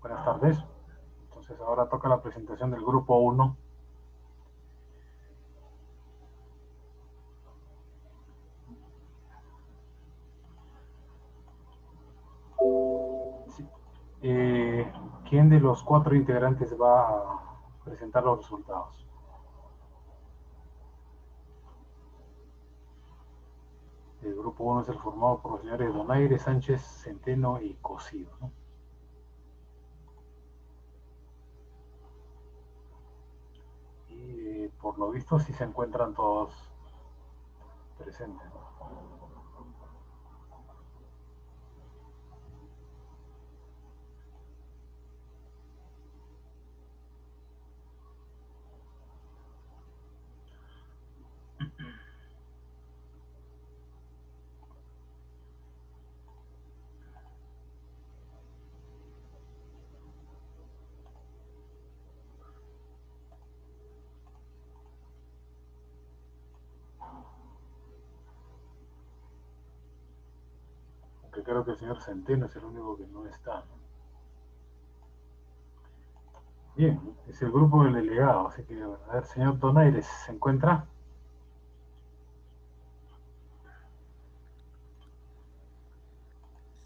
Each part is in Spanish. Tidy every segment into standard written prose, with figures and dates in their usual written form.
Buenas tardes. Entonces ahora toca la presentación del grupo 1. Sí. ¿Quién de los 4 integrantes va a presentar los resultados? El grupo 1 es el formado por los señores Donaire, Sánchez, Centeno y Cosido, ¿no? Y por lo visto sí se encuentran todos presentes, ¿no? Aunque creo que el señor Centeno es el único que no está, ¿no? Bien, es el grupo del delegado, así que a ver, señor Donaire, ¿se encuentra?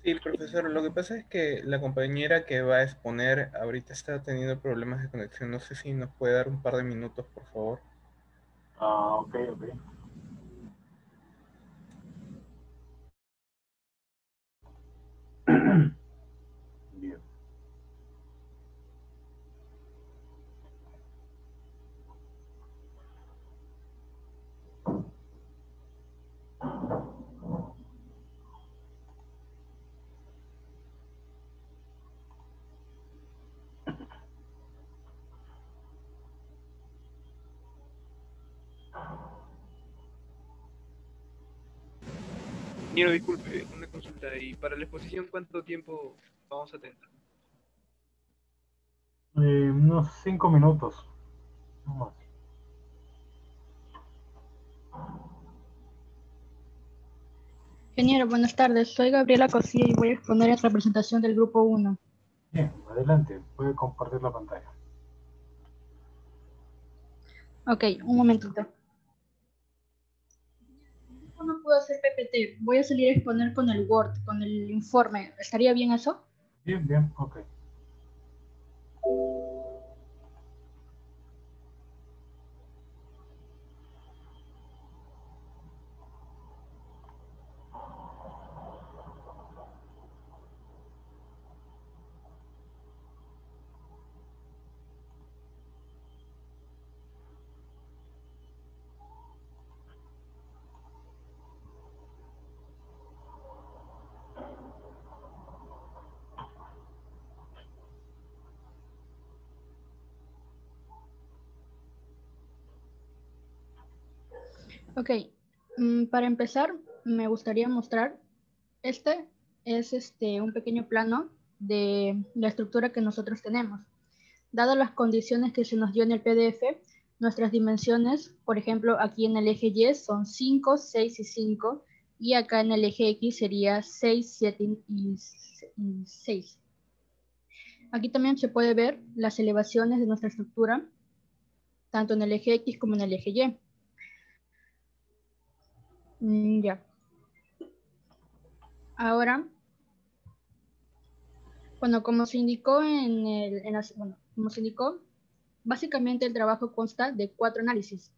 Sí, profesor, lo que pasa es que la compañera que va a exponer ahorita está teniendo problemas de conexión. No sé si nos puede dar un par de minutos, por favor. Ah, ok, ok. Bien. Ingeniero, disculpe, una consulta. ¿Y para la exposición cuánto tiempo vamos a tener? Unos 5 minutos, no más. Ingeniero, buenas tardes. Soy Gabriela Cosilla y voy a exponer en representación del grupo 1. Bien, adelante, puede compartir la pantalla. Ok, un momentito. No puedo hacer PPT. Voy a salir a exponer con el Word, con el informe. ¿Estaría bien eso? Bien, bien, ok. Ok, para empezar, me gustaría mostrar, este es un pequeño plano de la estructura que nosotros tenemos. Dadas las condiciones que se nos dio en el PDF, nuestras dimensiones, por ejemplo, aquí en el eje Y son 5, 6 y 5, y acá en el eje X sería 6, 7 y 6. Aquí también se puede ver las elevaciones de nuestra estructura, tanto en el eje X como en el eje Y. Ya. Ahora, bueno, como se indicó como se indicó, básicamente el trabajo consta de 4 análisis.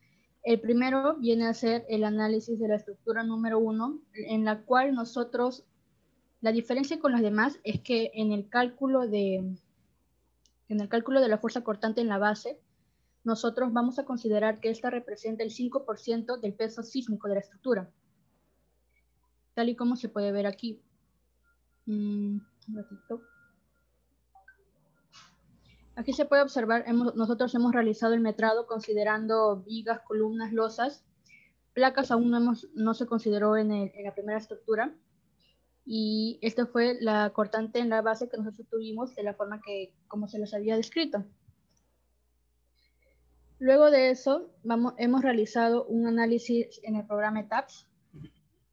El primero viene a ser el análisis de la estructura número 1, en la cual nosotros, la diferencia con las demás es que en el cálculo de la fuerza cortante en la base, nosotros vamos a considerar que esta representa el 5% del peso sísmico de la estructura, tal y como se puede ver aquí. Un ratito. Aquí se puede observar, nosotros hemos realizado el metrado considerando vigas, columnas, losas. Placas aún no se consideró en la primera estructura. Y esta fue la cortante en la base que nosotros tuvimos de la forma como se les había descrito. Luego de eso, hemos realizado un análisis en el programa ETAPS,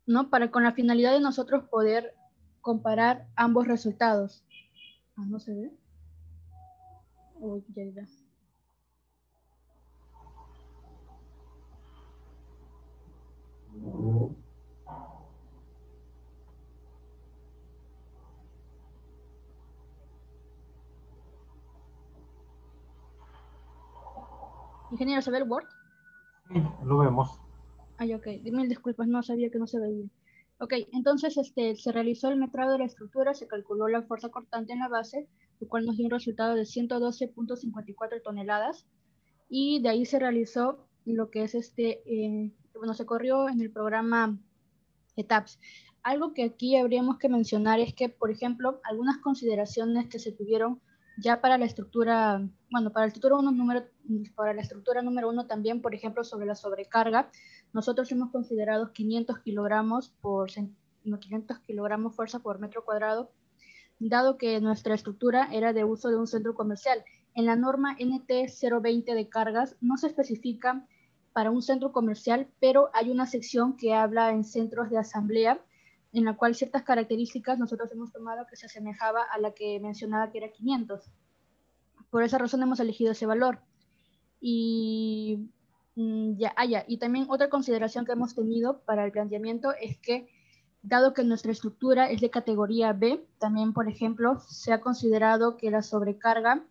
¿no? Con la finalidad de nosotros poder comparar ambos resultados. Ah, no se ve. Uy, ya. Ingeniero, ¿se ve el Word? Sí, lo vemos. Ay, ok, mil disculpas, no sabía que no se veía. Ok, entonces se realizó el metrado de la estructura, se calculó la fuerza cortante en la base, lo cual nos dio un resultado de 112.54 toneladas, y de ahí se realizó lo que es bueno, se corrió en el programa ETAPS. Algo que aquí habríamos que mencionar es que, por ejemplo, algunas consideraciones que se tuvieron ya para la estructura, bueno, para la estructura número 1 también, por ejemplo, sobre la sobrecarga, nosotros hemos considerado 500 kilogramos 500 kilogramos fuerza por metro cuadrado, dado que nuestra estructura era de uso de un centro comercial. En la norma NT 020 de cargas no se especifica para un centro comercial, pero hay una sección que habla en centros de asamblea, en la cual ciertas características nosotros hemos tomado que se asemejaba a la que mencionaba que era 500. Por esa razón hemos elegido ese valor. Y y también otra consideración que hemos tenido para el planteamiento es que, dado que nuestra estructura es de categoría B, también, por ejemplo, se ha considerado que la sobrecarga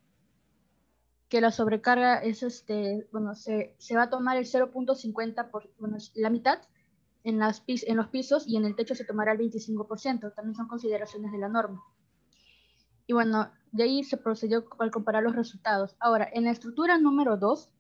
es, bueno, se va a tomar el 0.50, bueno, la mitad en los pisos, y en el techo se tomará el 25%. También son consideraciones de la norma. Y bueno, de ahí se procedió al comparar los resultados. Ahora, en la estructura número 2,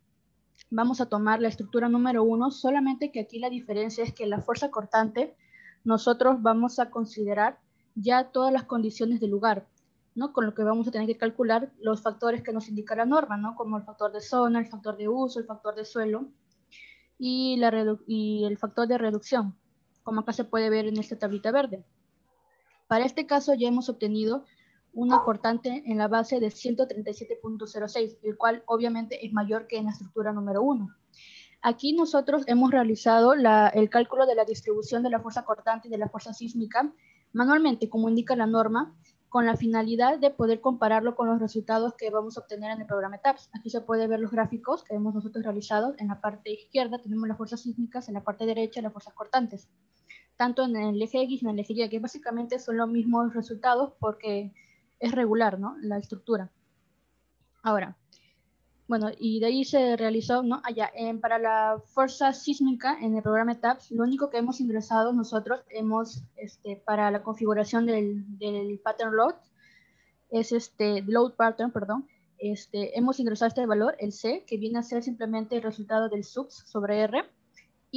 vamos a tomar la estructura número 1, solamente que aquí la diferencia es que la fuerza cortante nosotros vamos a considerar ya todas las condiciones del lugar, ¿no? Con lo que vamos a tener que calcular los factores que nos indica la norma, ¿no? Como el factor de zona, el factor de uso, el factor de suelo y el factor de reducción, como acá se puede ver en esta tablita verde. Para este caso ya hemos obtenido una cortante en la base de 137.06, el cual obviamente es mayor que en la estructura número 1. Aquí nosotros hemos realizado el cálculo de la distribución de la fuerza cortante y de la fuerza sísmica manualmente, como indica la norma, con la finalidad de poder compararlo con los resultados que vamos a obtener en el programa ETAPS. Aquí se puede ver los gráficos que hemos nosotros realizado. En la parte izquierda tenemos las fuerzas sísmicas, en la parte derecha las fuerzas cortantes, tanto en el eje X y en el eje Y, que básicamente son los mismos resultados porque es regular, ¿no? La estructura. Ahora, bueno, y de ahí se realizó, ¿no? Para la fuerza sísmica en el programa ETAPS, lo único que hemos ingresado nosotros para la configuración del pattern load, es load pattern, perdón, hemos ingresado este valor, el C, que viene a ser simplemente el resultado del sub sobre R,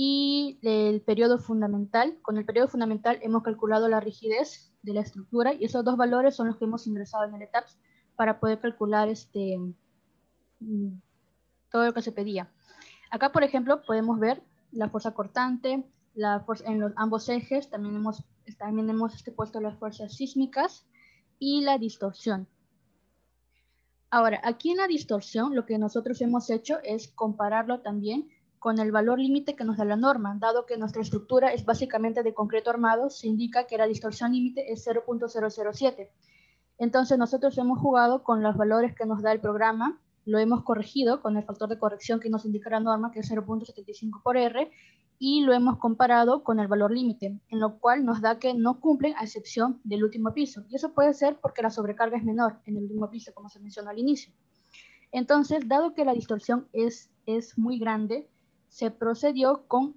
y el periodo fundamental. Con el periodo fundamental hemos calculado la rigidez de la estructura, y esos dos valores son los que hemos ingresado en el ETAPS para poder calcular todo lo que se pedía. Acá, por ejemplo, podemos ver la fuerza cortante, la fuerza en ambos ejes. También hemos puesto las fuerzas sísmicas y la distorsión. Ahora, aquí en la distorsión, lo que nosotros hemos hecho es compararlo también con el valor límite que nos da la norma. Dado que nuestra estructura es básicamente de concreto armado, se indica que la distorsión límite es 0.007. Entonces nosotros hemos jugado con los valores que nos da el programa, lo hemos corregido con el factor de corrección que nos indica la norma, que es 0.75 por R, y lo hemos comparado con el valor límite, en lo cual nos da que no cumplen a excepción del último piso. Y eso puede ser porque la sobrecarga es menor en el último piso, como se mencionó al inicio. Entonces, dado que la distorsión es muy grande, se procedió con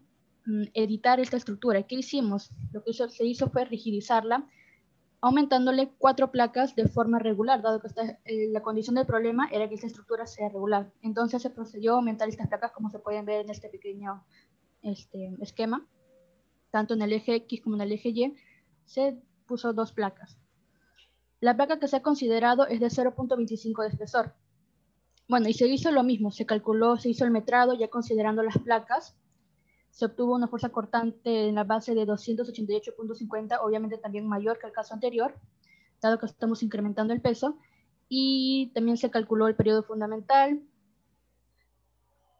editar esta estructura. ¿Qué hicimos? Lo que se hizo fue rigidizarla, aumentándole 4 placas de forma regular, dado que la condición del problema era que esta estructura sea regular. Entonces se procedió a aumentar estas placas, como se pueden ver en este pequeño esquema. Tanto en el eje X como en el eje Y se puso 2 placas. La placa que se ha considerado es de 0.25 de espesor. Bueno, y se hizo lo mismo, se hizo el metrado ya considerando las placas. Se obtuvo una fuerza cortante en la base de 288.50, obviamente también mayor que el caso anterior, dado que estamos incrementando el peso. Y también se calculó el periodo fundamental,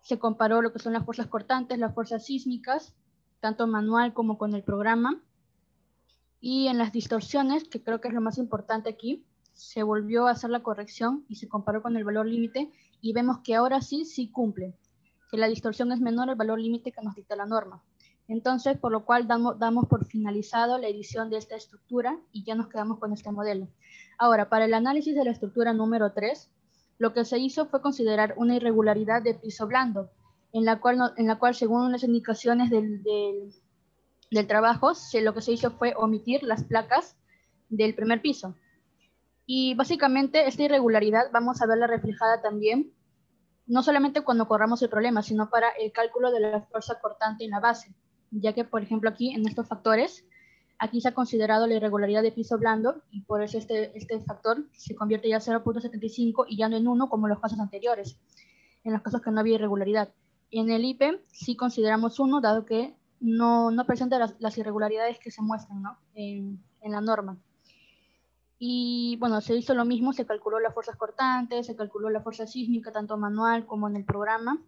se comparó lo que son las fuerzas cortantes, las fuerzas sísmicas, tanto manual como con el programa. Y en las distorsiones, que creo que es lo más importante aquí, se volvió a hacer la corrección y se comparó con el valor límite y vemos que ahora sí cumple, que la distorsión es menor al valor límite que nos dicta la norma. Entonces, por lo cual damos por finalizado la edición de esta estructura y ya nos quedamos con este modelo. Ahora, para el análisis de la estructura número 3, lo que se hizo fue considerar una irregularidad de piso blando, en la cual según las indicaciones del trabajo, lo que se hizo fue omitir las placas del primer piso. Y básicamente esta irregularidad vamos a verla reflejada también, no solamente cuando corramos el problema, sino para el cálculo de la fuerza cortante en la base, ya que, por ejemplo, aquí en estos factores, aquí se ha considerado la irregularidad de piso blando y por eso este factor se convierte ya a 0.75 y ya no en 1 como en los casos anteriores, en los casos que no había irregularidad. En el IP sí consideramos 1, dado que no presenta las irregularidades que se muestran, ¿no? en la norma. Y bueno, se hizo lo mismo, se calculó las fuerzas cortantes, se calculó la fuerza sísmica, tanto manual como en el programa.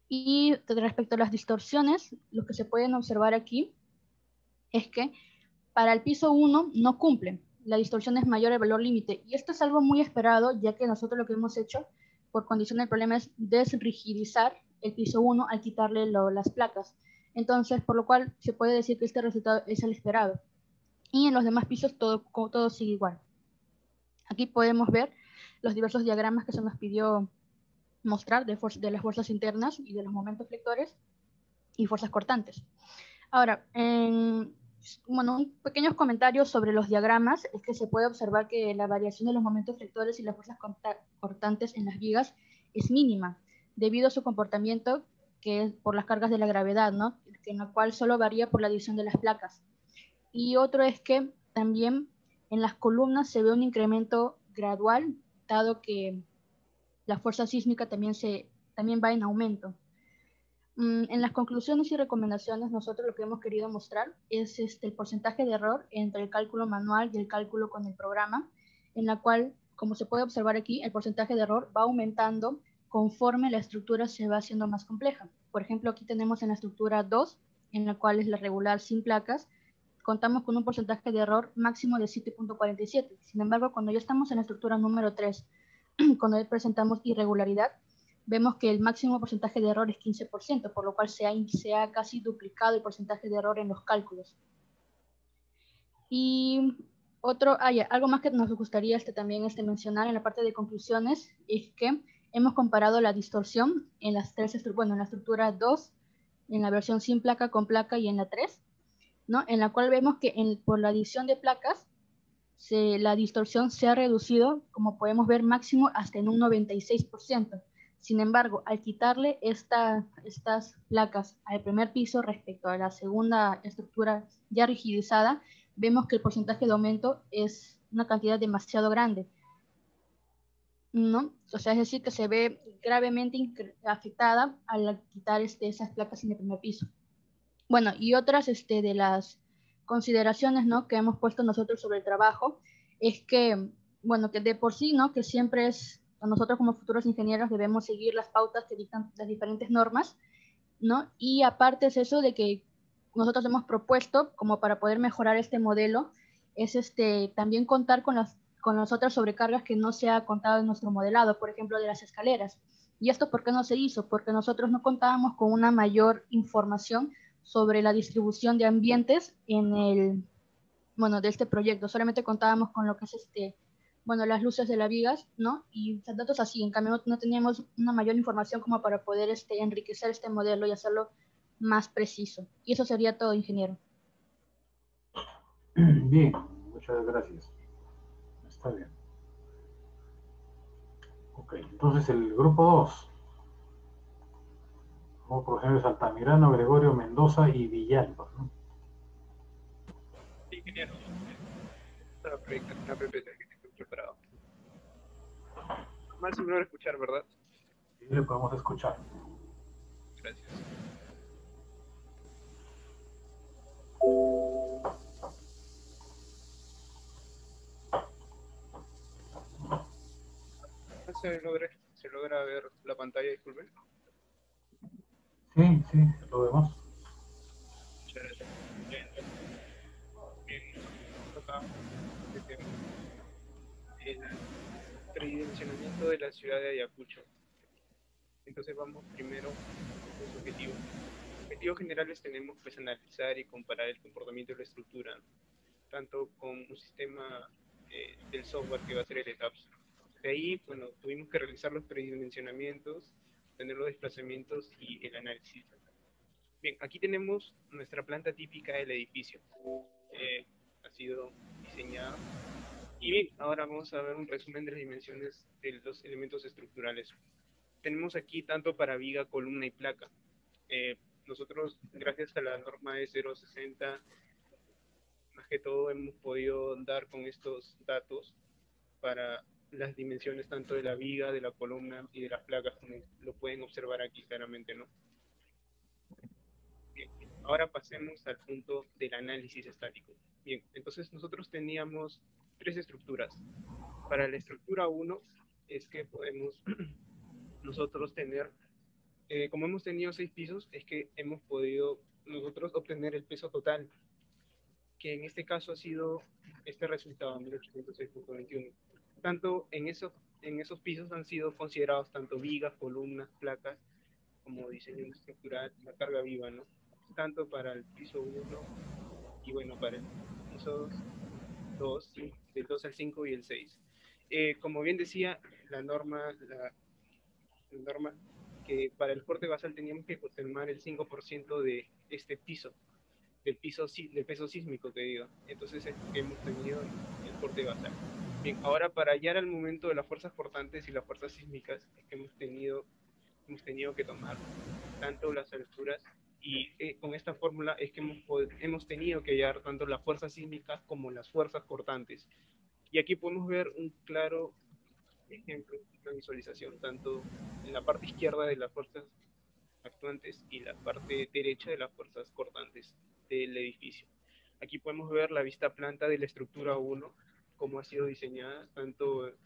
Y respecto a las distorsiones, lo que se pueden observar aquí es que para el piso 1 no cumple, la distorsión es mayor al valor límite. Y esto es algo muy esperado, ya que nosotros lo que hemos hecho por condición del problema es desrigidizar el piso 1 al quitarle las placas. Entonces, por lo cual se puede decir que este resultado es el esperado. Y en los demás pisos todo sigue igual. Aquí podemos ver los diversos diagramas que se nos pidió mostrar de las fuerzas internas y de los momentos flectores y fuerzas cortantes. Ahora, bueno, pequeños comentarios sobre los diagramas es que se puede observar que la variación de los momentos flectores y las fuerzas cortantes en las vigas es mínima, debido a su comportamiento que es por las cargas de la gravedad, ¿no? En la cual solo varía por la adición de las placas. Y otro es que también en las columnas se ve un incremento gradual, dado que la fuerza sísmica también va en aumento. En las conclusiones y recomendaciones, nosotros lo que hemos querido mostrar es el porcentaje de error entre el cálculo manual y el cálculo con el programa, en la cual, como se puede observar aquí, el porcentaje de error va aumentando conforme la estructura se va haciendo más compleja. Por ejemplo, aquí tenemos en la estructura 2, en la cual es la regular sin placas, contamos con un porcentaje de error máximo de 7.47. Sin embargo, cuando ya estamos en la estructura número 3, cuando ya presentamos irregularidad, vemos que el máximo porcentaje de error es 15%, por lo cual se ha casi duplicado el porcentaje de error en los cálculos. Y algo más que nos gustaría también mencionar en la parte de conclusiones es que hemos comparado la distorsión en las en la estructura 2, en la versión sin placa, con placa y en la 3, ¿no? En la cual vemos que por la adición de placas, la distorsión se ha reducido, como podemos ver, máximo hasta en un 96%. Sin embargo, al quitarle estas placas al primer piso respecto a la segunda estructura ya rigidizada, vemos que el porcentaje de aumento es una cantidad demasiado grande, ¿no? O sea, es decir, que se ve gravemente afectada al quitar esas placas en el primer piso. Bueno, y otras de las consideraciones, ¿no?, que hemos puesto nosotros sobre el trabajo es que, bueno, que de por sí, ¿no?, que siempre nosotros como futuros ingenieros debemos seguir las pautas que dictan las diferentes normas, ¿no? Y aparte es eso de que nosotros hemos propuesto, como para poder mejorar este modelo, es también contar con las otras sobrecargas que no se ha contado en nuestro modelado, por ejemplo, de las escaleras. ¿Y esto por qué no se hizo? Porque nosotros no contábamos con una mayor información sobre la distribución de ambientes de este proyecto. Solamente contábamos con lo que es las luces de las vigas, ¿no? Y datos así. En cambio, no teníamos una mayor información como para poder enriquecer este modelo y hacerlo más preciso. Y eso sería todo, ingeniero. Bien, muchas gracias. Está bien. Ok, entonces el grupo 2. Como profesores Altamirano, Gregorio, Mendoza y Villalba, ¿no? Sí, ingeniero. Para proyectar una PPT que tengo preparado. Mal sin lograr escuchar, ¿verdad? Sí, le podemos escuchar. Gracias. ¿Se logra ver la pantalla, disculpe? Sí, sí, lo vemos. Muchas gracias. Bien, acá. el tridimensionamiento de la ciudad de Ayacucho. Entonces vamos primero con los objetivos. Objetivos generales tenemos pues analizar y comparar el comportamiento de la estructura, tanto con un sistema del software que va a ser el ETAPS. De ahí, bueno, tuvimos que realizar los predimensionamientos, tener los desplazamientos y el análisis. Bien, aquí tenemos nuestra planta típica del edificio. Ha sido diseñada. Y bien, ahora vamos a ver un resumen de las dimensiones de los elementos estructurales. Tenemos aquí tanto para viga, columna y placa. Nosotros, gracias a la norma E060, más que todo hemos podido dar con estos datos para las dimensiones tanto de la viga, de la columna y de las placas, como lo pueden observar aquí claramente, ¿no? Bien, ahora pasemos al punto del análisis estático. Bien, entonces nosotros teníamos tres estructuras. Para la estructura 1 es que podemos nosotros tener, como hemos tenido 6 pisos, es que hemos podido nosotros obtener el peso total, que en este caso ha sido este resultado, 1806.21. Tanto en esos pisos han sido considerados tanto vigas, columnas, placas, como diseño estructural, la carga viva, ¿no? Tanto para el piso 1 y bueno, para el piso 2, ¿sí? Del 2 al 5 y el 6. Como bien decía, la norma, la norma que para el corte basal teníamos que confirmar el 5% de este piso, del peso sísmico que digo. Entonces hemos tenido el corte basal. Bien, ahora para hallar al momento de las fuerzas cortantes y las fuerzas sísmicas es que hemos tenido que tomar tanto las alturas y con esta fórmula es que hemos tenido que hallar tanto las fuerzas sísmicas como las fuerzas cortantes. Y aquí podemos ver un claro ejemplo, una visualización, tanto en la parte izquierda de las fuerzas actuantes y la parte derecha de las fuerzas cortantes del edificio. Aquí podemos ver la vista planta de la estructura 1, cómo ha sido diseñada tanto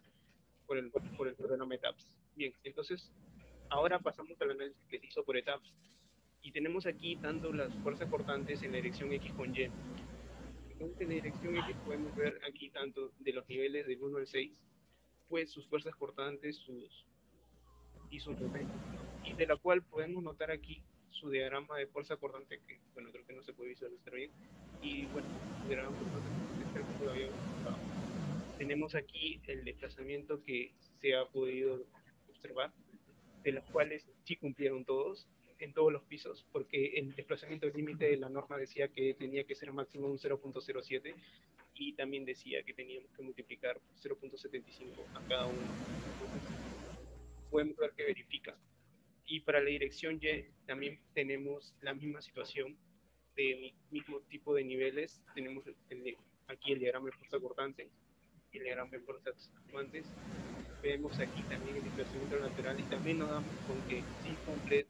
por el programa ETAPS. Bien, entonces ahora pasamos al análisis que se hizo por ETAPS y tenemos aquí tanto las fuerzas cortantes en la dirección X con Y. Entonces en la dirección X podemos ver aquí tanto de los niveles del 1 al 6, pues sus fuerzas cortantes y sus momentos, ¿no? Y de la cual podemos notar aquí su diagrama de fuerza cortante, que bueno, creo que no se puede visualizar bien, y bueno, su diagrama de fuerza cortante creo que todavía no. Tenemos aquí el desplazamiento que se ha podido observar, de los cuales sí cumplieron todos, en todos los pisos, porque el desplazamiento límite de la norma decía que tenía que ser máximo un 0.07 y también decía que teníamos que multiplicar 0.75 a cada uno. Entonces, podemos ver que verifica. Y para la dirección Y también tenemos la misma situación de mismo tipo de niveles. Tenemos aquí el diagrama de fuerza cortante y el diagrama de fuerzas actuantes. Vemos aquí también el desplazamiento lateral y también nos damos con que sí cumple,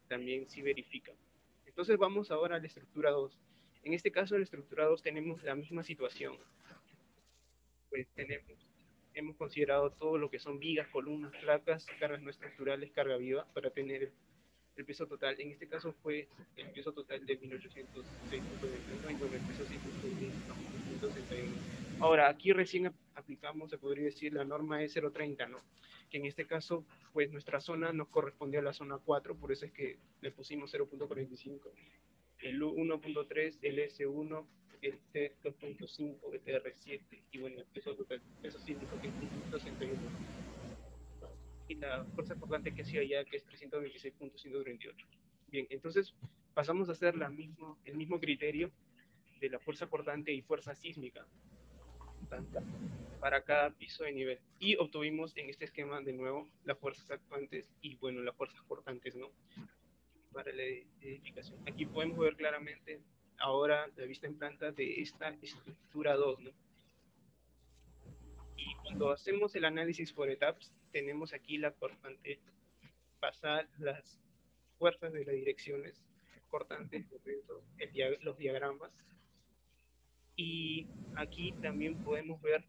también sí verifica. Entonces vamos ahora a la estructura 2. En este caso, en la estructura 2 tenemos la misma situación. Pues hemos considerado todo lo que son vigas, columnas, placas, cargas no estructurales, carga viva, para tener el peso total. En este caso fue el peso total de 1806.21 y bueno, el peso sísmico de 1961. Ahora, aquí recién aplicamos, se podría decir, la norma E030, ¿no? Que en este caso, pues nuestra zona nos correspondió a la zona 4, por eso es que le pusimos 0.45. El 1.3, el S1, el T2.5, el TR7 y bueno, el peso total, peso sísmico que es 1961 y la fuerza cortante que hacía ya que es 326.138. Bien, entonces pasamos a hacer el mismo criterio de la fuerza cortante y fuerza sísmica para cada piso de nivel. Y obtuvimos en este esquema de nuevo las fuerzas actuantes y bueno, las fuerzas cortantes, ¿no? Para la edificación. Aquí podemos ver claramente ahora la vista en planta de esta estructura 2, ¿no? Y cuando hacemos el análisis por etapas, tenemos aquí la cortante pasar las fuerzas de las direcciones cortantes, los diagramas. Y aquí también podemos ver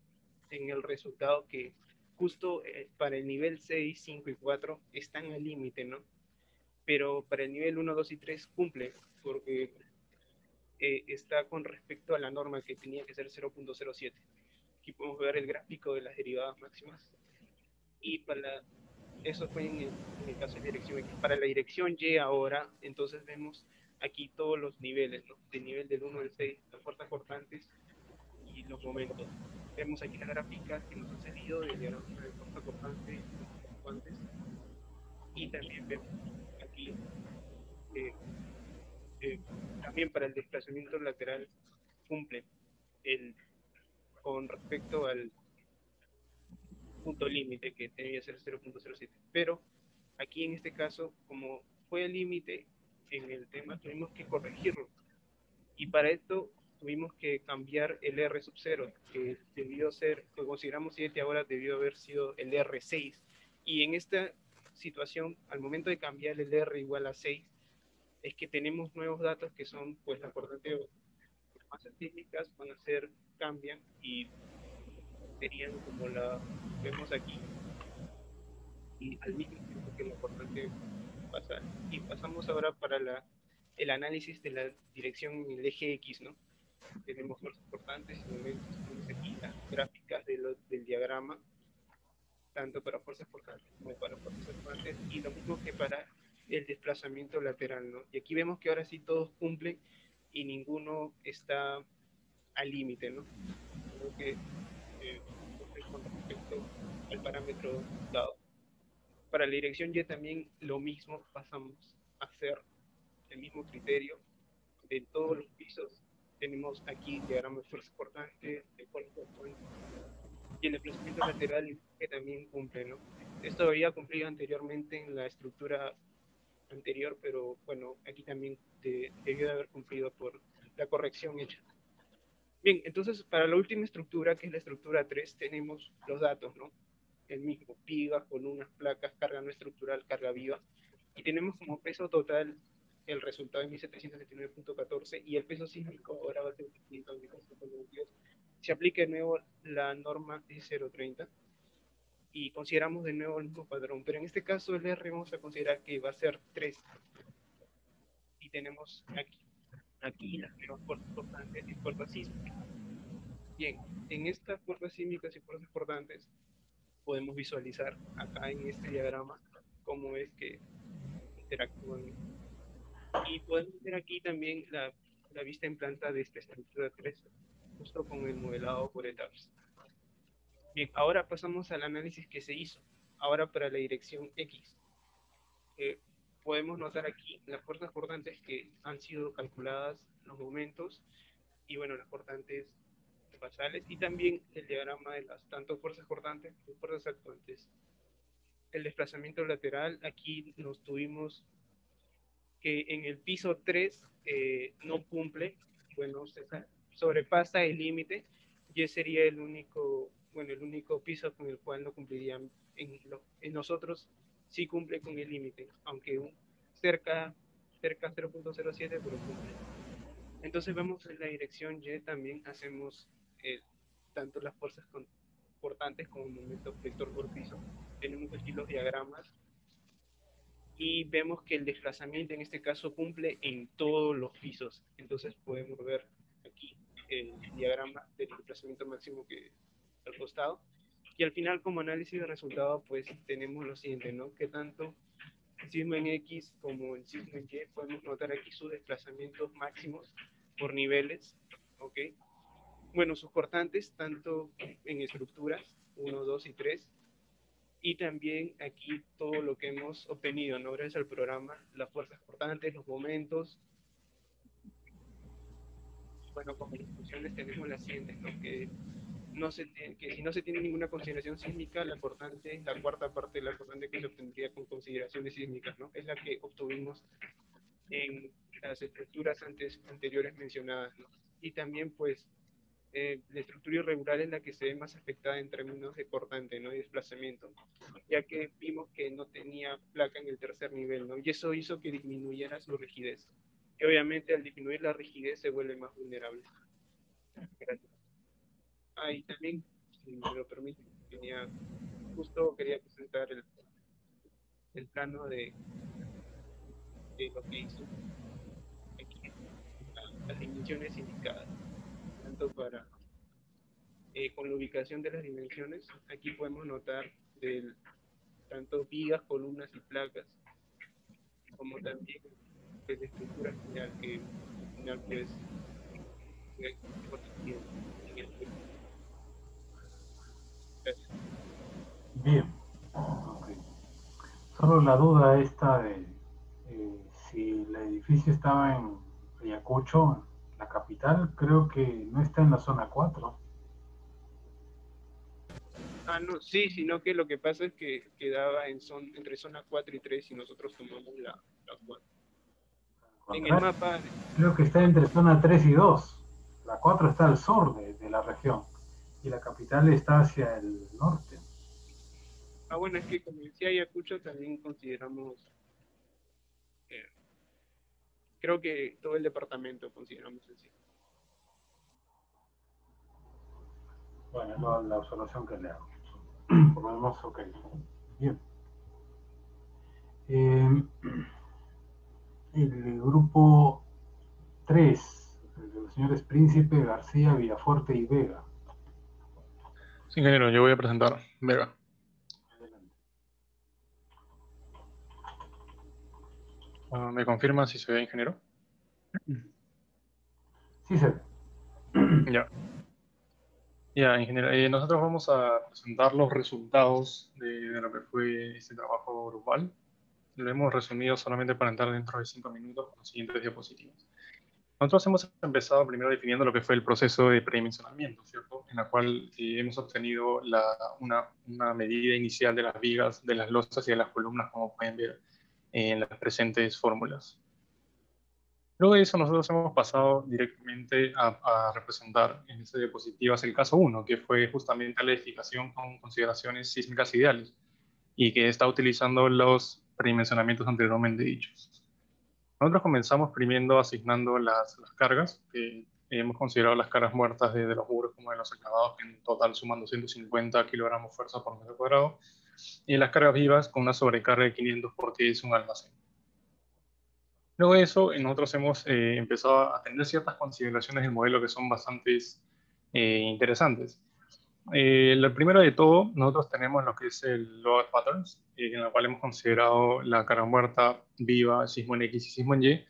en el resultado que justo para el nivel 6, 5 y 4 están al límite, ¿no? Pero para el nivel 1, 2 y 3 cumple, porque está con respecto a la norma que tenía que ser 0.07, Aquí podemos ver el gráfico de las derivadas máximas. Y eso fue en el caso de dirección X. Para la dirección Y ahora, entonces vemos aquí todos los niveles, ¿no? De nivel del 1 al 6, las fuerzas cortantes y los momentos. Vemos aquí las gráficas que nos han salido del diagrama de fuerza cortante y fuerzas cortantes. Y también vemos aquí eh, también para el desplazamiento lateral cumple con respecto al punto límite que debía ser 0.07. Pero aquí en este caso, como fue el límite en el tema, tuvimos que corregirlo. Y para esto tuvimos que cambiar el R sub 0, que debió ser, que consideramos 7 ahora debió haber sido el R6. Y en esta situación, al momento de cambiar el R igual a 6, es que tenemos nuevos datos que son, pues, la corriente, las masas sísmicas van a ser, cambian y serían como la vemos aquí, y al mismo tiempo que la corriente pasa. Y pasamos ahora para el análisis de la dirección en el eje X, ¿no? Tenemos fuerzas cortantes y momentos, tenemos aquí las gráficas del diagrama, tanto para fuerzas cortantes como para fuerzas cortantes, y lo mismo que para el desplazamiento lateral, ¿no? Y aquí vemos que ahora sí todos cumplen y ninguno está al límite, ¿no? Sino que cumple con respecto al parámetro dado. Para la dirección Y también lo mismo, pasamos a hacer el mismo criterio de todos los pisos. Tenemos aquí el diagrama de fuerza cortante, de fuerza cortante, y el desplazamiento lateral que también cumple, ¿no? Esto había cumplido anteriormente en la estructura anterior, pero bueno, aquí también debió de haber cumplido por la corrección hecha. Bien, entonces para la última estructura, que es la estructura 3, tenemos los datos, ¿no? El mismo, vigas, columnas, placas, carga no estructural, carga viva, y tenemos como peso total el resultado de 1779.14 y el peso sísmico ahora va a ser 522. Se aplica de nuevo la norma de 0.30 y consideramos de nuevo el mismo padrón, pero en este caso el R vamos a considerar que va a ser 3 y tenemos aquí las nuevas fuerzas cortantes y fuerzas sísmicas. Bien, en estas fuerzas sísmicas y fuerzas cortantes podemos visualizar acá en este diagrama cómo es que interactúan. Y podemos ver aquí también la vista en planta de esta estructura 3, justo con el modelado por etapas. Bien, ahora pasamos al análisis que se hizo. Ahora para la dirección X. Podemos notar aquí las fuerzas cortantes que han sido calculadas, los momentos, y bueno, las cortantes basales, y también el diagrama de las tanto fuerzas cortantes como fuerzas actuantes. El desplazamiento lateral, aquí nos tuvimos que en el piso 3 no cumple, bueno, sobrepasa el límite, y ese sería el único, bueno, el único piso con el cual no cumplirían. En nosotros sí cumple con el límite, aunque cerca 0.07, pero cumple. Entonces vemos en la dirección Y también hacemos tanto las fuerzas cortantes como el momento vector por piso. Tenemos aquí los diagramas y vemos que el desplazamiento en este caso cumple en todos los pisos. Entonces podemos ver aquí el diagrama del desplazamiento máximo que al costado. Y al final, como análisis de resultado, pues tenemos lo siguiente, ¿no? Que tanto el sismo en X como el sismo en Y podemos notar aquí sus desplazamientos máximos por niveles, ¿ok? Bueno, sus cortantes, tanto en estructuras 1, 2 y 3, y también aquí todo lo que hemos obtenido, ¿no? Gracias al programa, las fuerzas cortantes, los momentos. Bueno, como instrucciones tenemos las siguientes, ¿no? Que si no se tiene ninguna consideración sísmica, la cortante, la cuarta parte de la cortante que se obtendría con consideraciones sísmicas, ¿no? Es la que obtuvimos en las estructuras anteriores mencionadas, ¿no? Y también, pues, la estructura irregular es la que se ve más afectada en términos de cortante, ¿no? Y desplazamiento, ya que vimos que no tenía placa en el tercer nivel, ¿no? Y eso hizo que disminuyera su rigidez. Y obviamente al disminuir la rigidez se vuelve más vulnerable. Gracias. Y también, si me lo permite, justo quería presentar el plano de lo que hizo aquí, las dimensiones indicadas, tanto para con la ubicación de las dimensiones, aquí podemos notar tanto vigas, columnas y placas, como también pues, la estructura general que al final pues en el proyecto. Gracias. Bien. Ok. Solo la duda esta de si el edificio estaba en Ayacucho, la capital, creo que no está en la zona 4. Ah, no, sí, sino que lo que pasa es que quedaba entre zona 4 y 3 y nosotros tomamos la 4. En el mapa, Creo que está entre zona 3 y 2. La 4 está al sur de la región y la capital está hacia el norte. bueno, es que como decía Ayacucho, también consideramos, eh, creo que todo el departamento consideramos así. Bueno, es la observación que le hago. Por lo menos, ok. Bien. El grupo 3, de los señores Príncipe, García, Villafuerte y Vega. Sí, ingeniero, yo voy a presentar. Vega. Adelante. ¿Me confirma si soy ingeniero? Sí, se ve. Ya. Ya, ingeniero. Nosotros vamos a presentar los resultados de lo que fue este trabajo grupal. Lo hemos resumido solamente para entrar dentro de 5 minutos con los siguientes diapositivas. Nosotros hemos empezado primero definiendo lo que fue el proceso de predimensionamiento, ¿cierto? En la cual hemos obtenido una medida inicial de las vigas, de las losas y de las columnas, como pueden ver en las presentes fórmulas. Luego de eso, nosotros hemos pasado directamente a representar en estas diapositivas el caso 1, que fue justamente la edificación con consideraciones sísmicas ideales y que está utilizando los predimensionamientos anteriormente dichos. Nosotros comenzamos primero asignando las cargas, que hemos considerado las cargas muertas de los muros como de los acabados, que en total suman 250 kilogramos fuerza por metro cuadrado, y las cargas vivas con una sobrecarga de 500 porque es un almacén. Luego de eso, nosotros hemos empezado a tener ciertas consideraciones del modelo que son bastante interesantes. Lo primero de todo, nosotros tenemos lo que es el load patterns, en la cual hemos considerado la carga muerta, viva, sismo en X y sismo en Y,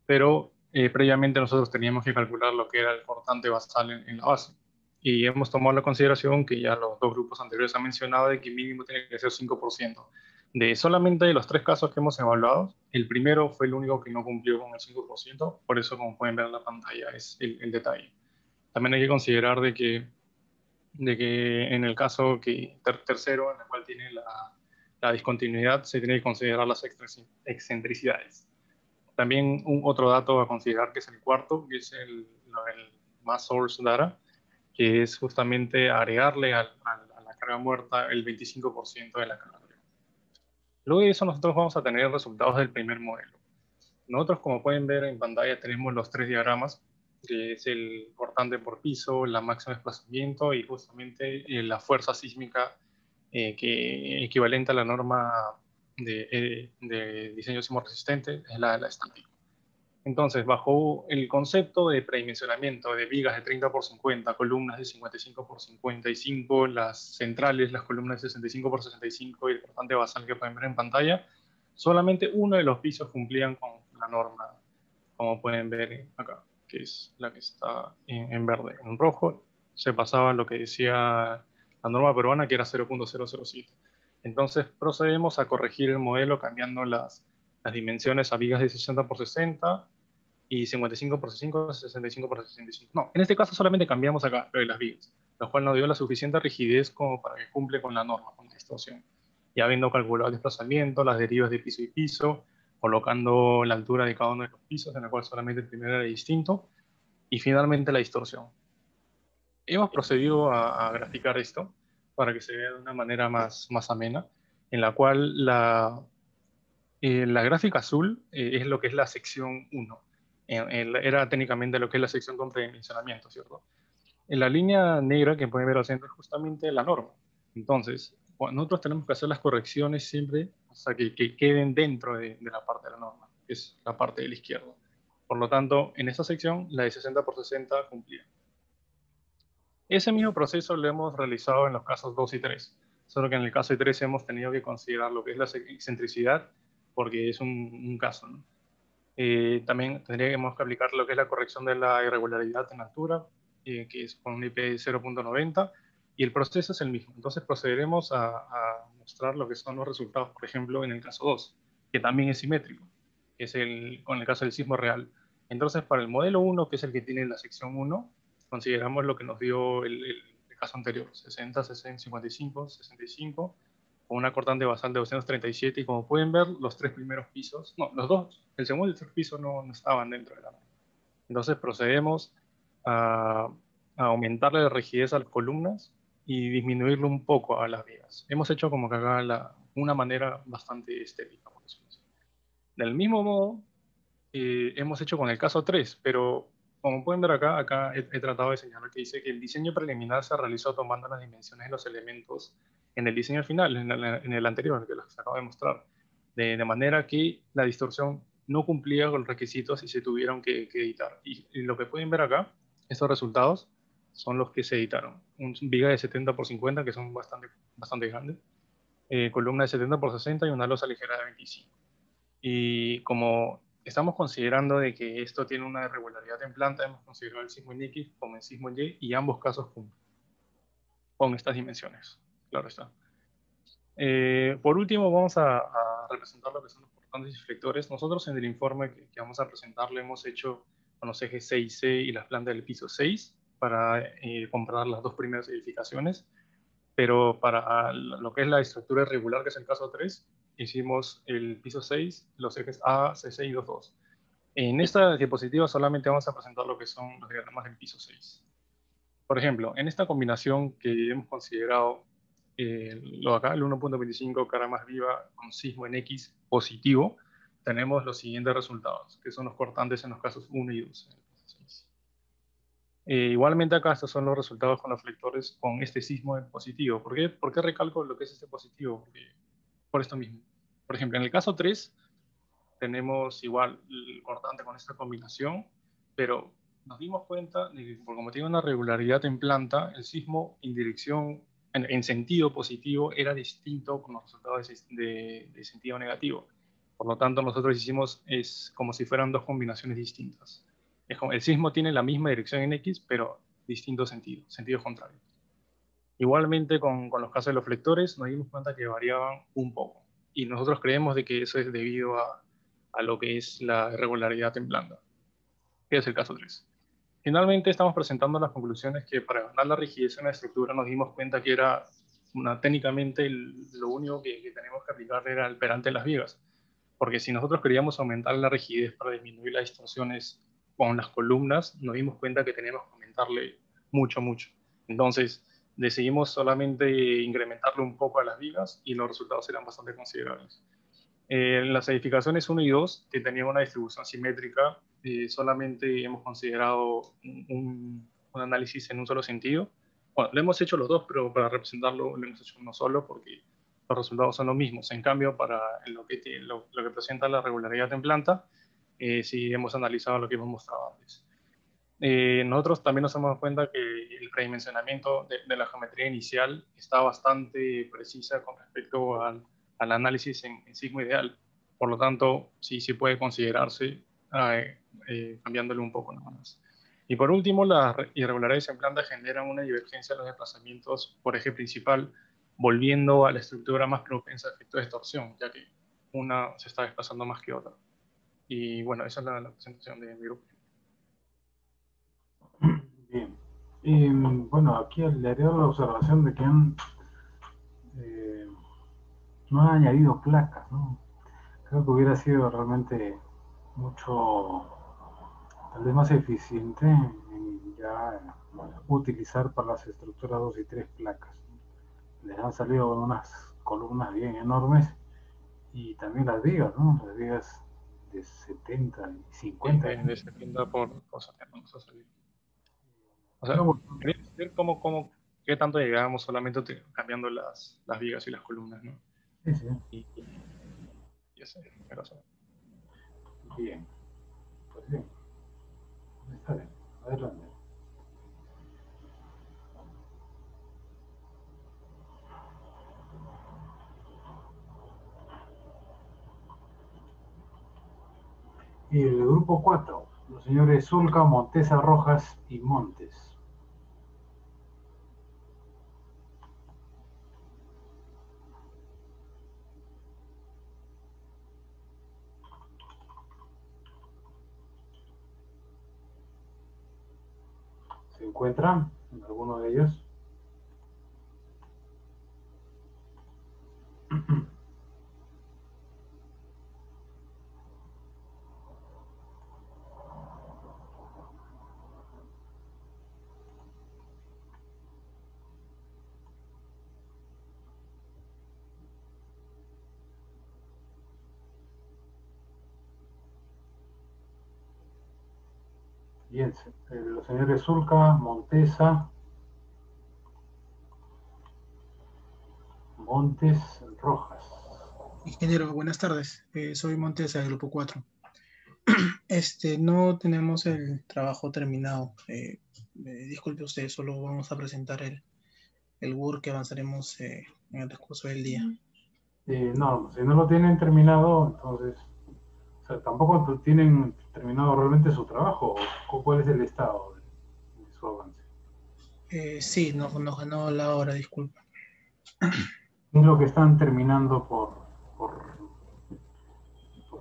pero previamente nosotros teníamos que calcular lo que era el cortante basal en la base. Y hemos tomado la consideración que ya los dos grupos anteriores han mencionado de que mínimo tiene que ser 5%. De solamente de los 3 casos que hemos evaluado, el primero fue el único que no cumplió con el 5%, por eso como pueden ver en la pantalla es el detalle. También hay que considerar de que en el caso que tercero, en el cual tiene la discontinuidad, se tiene que considerar las excentricidades. También otro dato a considerar que es el cuarto, que es el mass source data, que es justamente agregarle a la carga muerta el 25% de la carga. Luego de eso nosotros vamos a tener resultados del primer modelo. Nosotros, como pueden ver en pantalla, tenemos los 3 diagramas, que es el cortante por piso, la máxima desplazamiento y justamente la fuerza sísmica que equivalente a la norma de diseño sismo resistente, es la estática. Entonces, bajo el concepto de predimensionamiento de vigas de 30 por 50, columnas de 55 por 55, las centrales, las columnas de 65 por 65 y el cortante basal que pueden ver en pantalla, solamente uno de los pisos cumplían con la norma, como pueden ver acá, que es la que está en verde. En rojo se pasaba lo que decía la norma peruana, que era 0.007. Entonces procedemos a corregir el modelo cambiando las dimensiones a vigas de 60 por 60 y 55 por 65, 65 por 65. No, en este caso solamente cambiamos acá lo de las vigas, lo cual nos dio la suficiente rigidez como para que cumple con la norma, con la distorsión. Y habiendo calculado el desplazamiento, las derivas de piso y piso, colocando la altura de cada uno de los pisos, en el cual solamente el primero era distinto, y finalmente la distorsión. Hemos procedido a graficar esto para que se vea de una manera más amena, en la cual la gráfica azul es lo que es la sección 1. Era técnicamente lo que es la sección con predimensionamiento, ¿cierto? En la línea negra que pueden ver al centro es justamente la norma. Entonces, nosotros tenemos que hacer las correcciones siempre hasta que queden dentro de la parte de la norma, que es la parte de la izquierda. Por lo tanto, en esta sección, la de 60 por 60 cumplía. Ese mismo proceso lo hemos realizado en los casos 2 y 3, solo que en el caso de 3 hemos tenido que considerar lo que es la excentricidad, porque es un caso, ¿no? También tendríamos que aplicar lo que es la corrección de la irregularidad en altura, que es con un IP de 0.90, y el proceso es el mismo. Entonces procederemos a mostrar lo que son los resultados, por ejemplo, en el caso 2, que también es simétrico, que es con el caso del sismo real. Entonces, para el modelo 1, que es el que tiene la sección 1, consideramos lo que nos dio el caso anterior, 60, 60, 55, 65, con una cortante basal de 237, y como pueden ver, los tres primeros pisos, no, los dos, el segundo y el tercer piso no estaban dentro de la norma. Entonces procedemos a, a aumentarle la rigidez a las columnas y disminuirlo un poco a las vigas. Hemos hecho como que acá una manera bastante estética, por decirlo así. Del mismo modo, hemos hecho con el caso 3, pero como pueden ver acá he tratado de señalar que dice que el diseño preliminar se realizó tomando las dimensiones de los elementos en el diseño final, en el anterior, el que les acabo de mostrar, de manera que la distorsión no cumplía con los requisitos y se tuvieron que editar. Y lo que pueden ver acá, estos resultados, son los que se editaron. Un viga de 70 por 50, que son bastante grandes, columna de 70 por 60 y una losa ligera de 25. Y como estamos considerando de que esto tiene una irregularidad en planta, hemos considerado el sismo en X como el sismo en Y, y ambos casos con estas dimensiones. Claro está. Por último, vamos a representar lo que son los portantes y flectores. Nosotros en el informe que vamos a presentar lo hemos hecho con los ejes 6C y las plantas del piso 6 para comparar las dos primeras edificaciones, pero para lo que es la estructura irregular, que es el caso 3, hicimos el piso 6, los ejes A, C6 y 2. En esta diapositiva solamente vamos a presentar lo que son los diagramas del piso 6. Por ejemplo, en esta combinación que hemos considerado, lo de acá, el 1.25 cara más viva con sismo en X positivo, tenemos los siguientes resultados, que son los cortantes en los casos 1 y 2. En el piso 6. Igualmente acá estos son los resultados con los flectores con este sismo en positivo. ¿Por qué recalco lo que es este positivo? Por esto mismo. Por ejemplo, en el caso 3 tenemos igual el cortante con esta combinación, pero nos dimos cuenta de que como tiene una regularidad en planta, el sismo en dirección, en sentido positivo, era distinto con los resultados de sentido negativo. Por lo tanto, nosotros hicimos es como si fueran dos combinaciones distintas. Es como, el sismo tiene la misma dirección en X, pero distinto sentido, sentido contrario. Igualmente con los casos de los flectores nos dimos cuenta que variaban un poco, y nosotros creemos de que eso es debido a lo que es la irregularidad en planta, que es el caso 3. Finalmente estamos presentando las conclusiones que para ganar la rigidez en la estructura nos dimos cuenta que era técnicamente lo único que tenemos que aplicar era el perante de las vigas, porque si nosotros queríamos aumentar la rigidez para disminuir las distorsiones con las columnas, nos dimos cuenta que teníamos que aumentarle mucho. Entonces decidimos solamente incrementarle un poco a las vigas y los resultados eran bastante considerables. En las edificaciones 1 y 2, que tenían una distribución simétrica, solamente hemos considerado un análisis en un solo sentido. Bueno, lo hemos hecho los dos, pero para representarlo lo hemos hecho uno solo porque los resultados son los mismos. En cambio, para lo que presenta la regularidad en planta, sí hemos analizado lo que hemos mostrado antes. Nosotros también nos hemos dado cuenta que el predimensionamiento de la geometría inicial está bastante precisa con respecto al análisis en sigmo ideal. Por lo tanto, sí puede considerarse cambiándole un poco nada más. Y por último, las irregularidades en planta generan una divergencia en los desplazamientos por eje principal, volviendo a la estructura más propensa a efecto de distorsión, ya que una se está desplazando más que otra. Y bueno, esa es la presentación de mi grupo. Bien. Y bueno, aquí le haré la observación de que no han añadido placas, ¿no? Creo que hubiera sido realmente mucho, tal vez más eficiente en ya utilizar para las estructuras 2 y 3 placas. Les han salido unas columnas bien enormes, y también las vigas, ¿no? Las vigas de 70 y 50. De 70 por 70 vamos a salir. O sea, Pero bueno, quería ver qué tanto llegábamos solamente cambiando las vigas y las columnas, ¿no? sí, sí. Y ese era eso. Bien. Pues bien. Está bien. Adelante. Y el grupo 4, los señores Zulca, Montesa, Rojas y Montes. ¿Se encuentran en alguno de ellos? Bien, los señores Zulca, Montesa, Montes, Rojas. Ingeniero, buenas tardes. Soy Montes del Grupo 4. No tenemos el trabajo terminado. Disculpe usted, solo vamos a presentar el Word que avanzaremos en el transcurso del día. No, si no lo tienen terminado, entonces, o sea, tampoco tienen terminado realmente su trabajo. ¿Cuál es el estado de su avance? Sí, nos ganó la hora, disculpa. ¿Qué es lo que están terminando por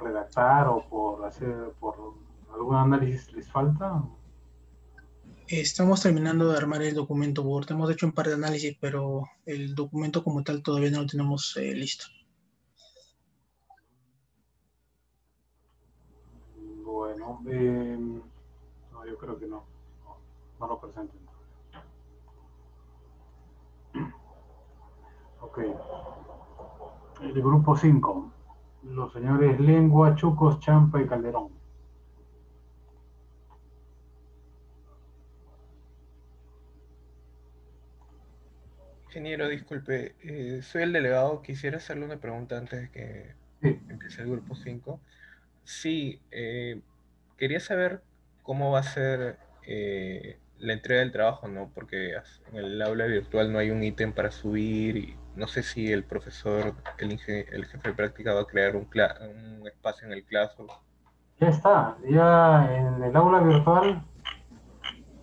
redactar o por algún análisis les falta? Estamos terminando de armar el documento Word. Hemos hecho un par de análisis, pero el documento como tal todavía no lo tenemos listo. Bueno, no, yo creo que no lo presenten. Ok. El grupo 5, los señores Lengua, Chucos, Champa y Calderón. Ingeniero, disculpe, soy el delegado. Quisiera hacerle una pregunta antes de que Sí. empiece el grupo 5. Sí, quería saber cómo va a ser la entrega del trabajo, ¿no? Porque en el aula virtual no hay un ítem para subir y no sé si el profesor, el jefe de práctica va a crear un espacio en el Classroom. Ya está, ya en el aula virtual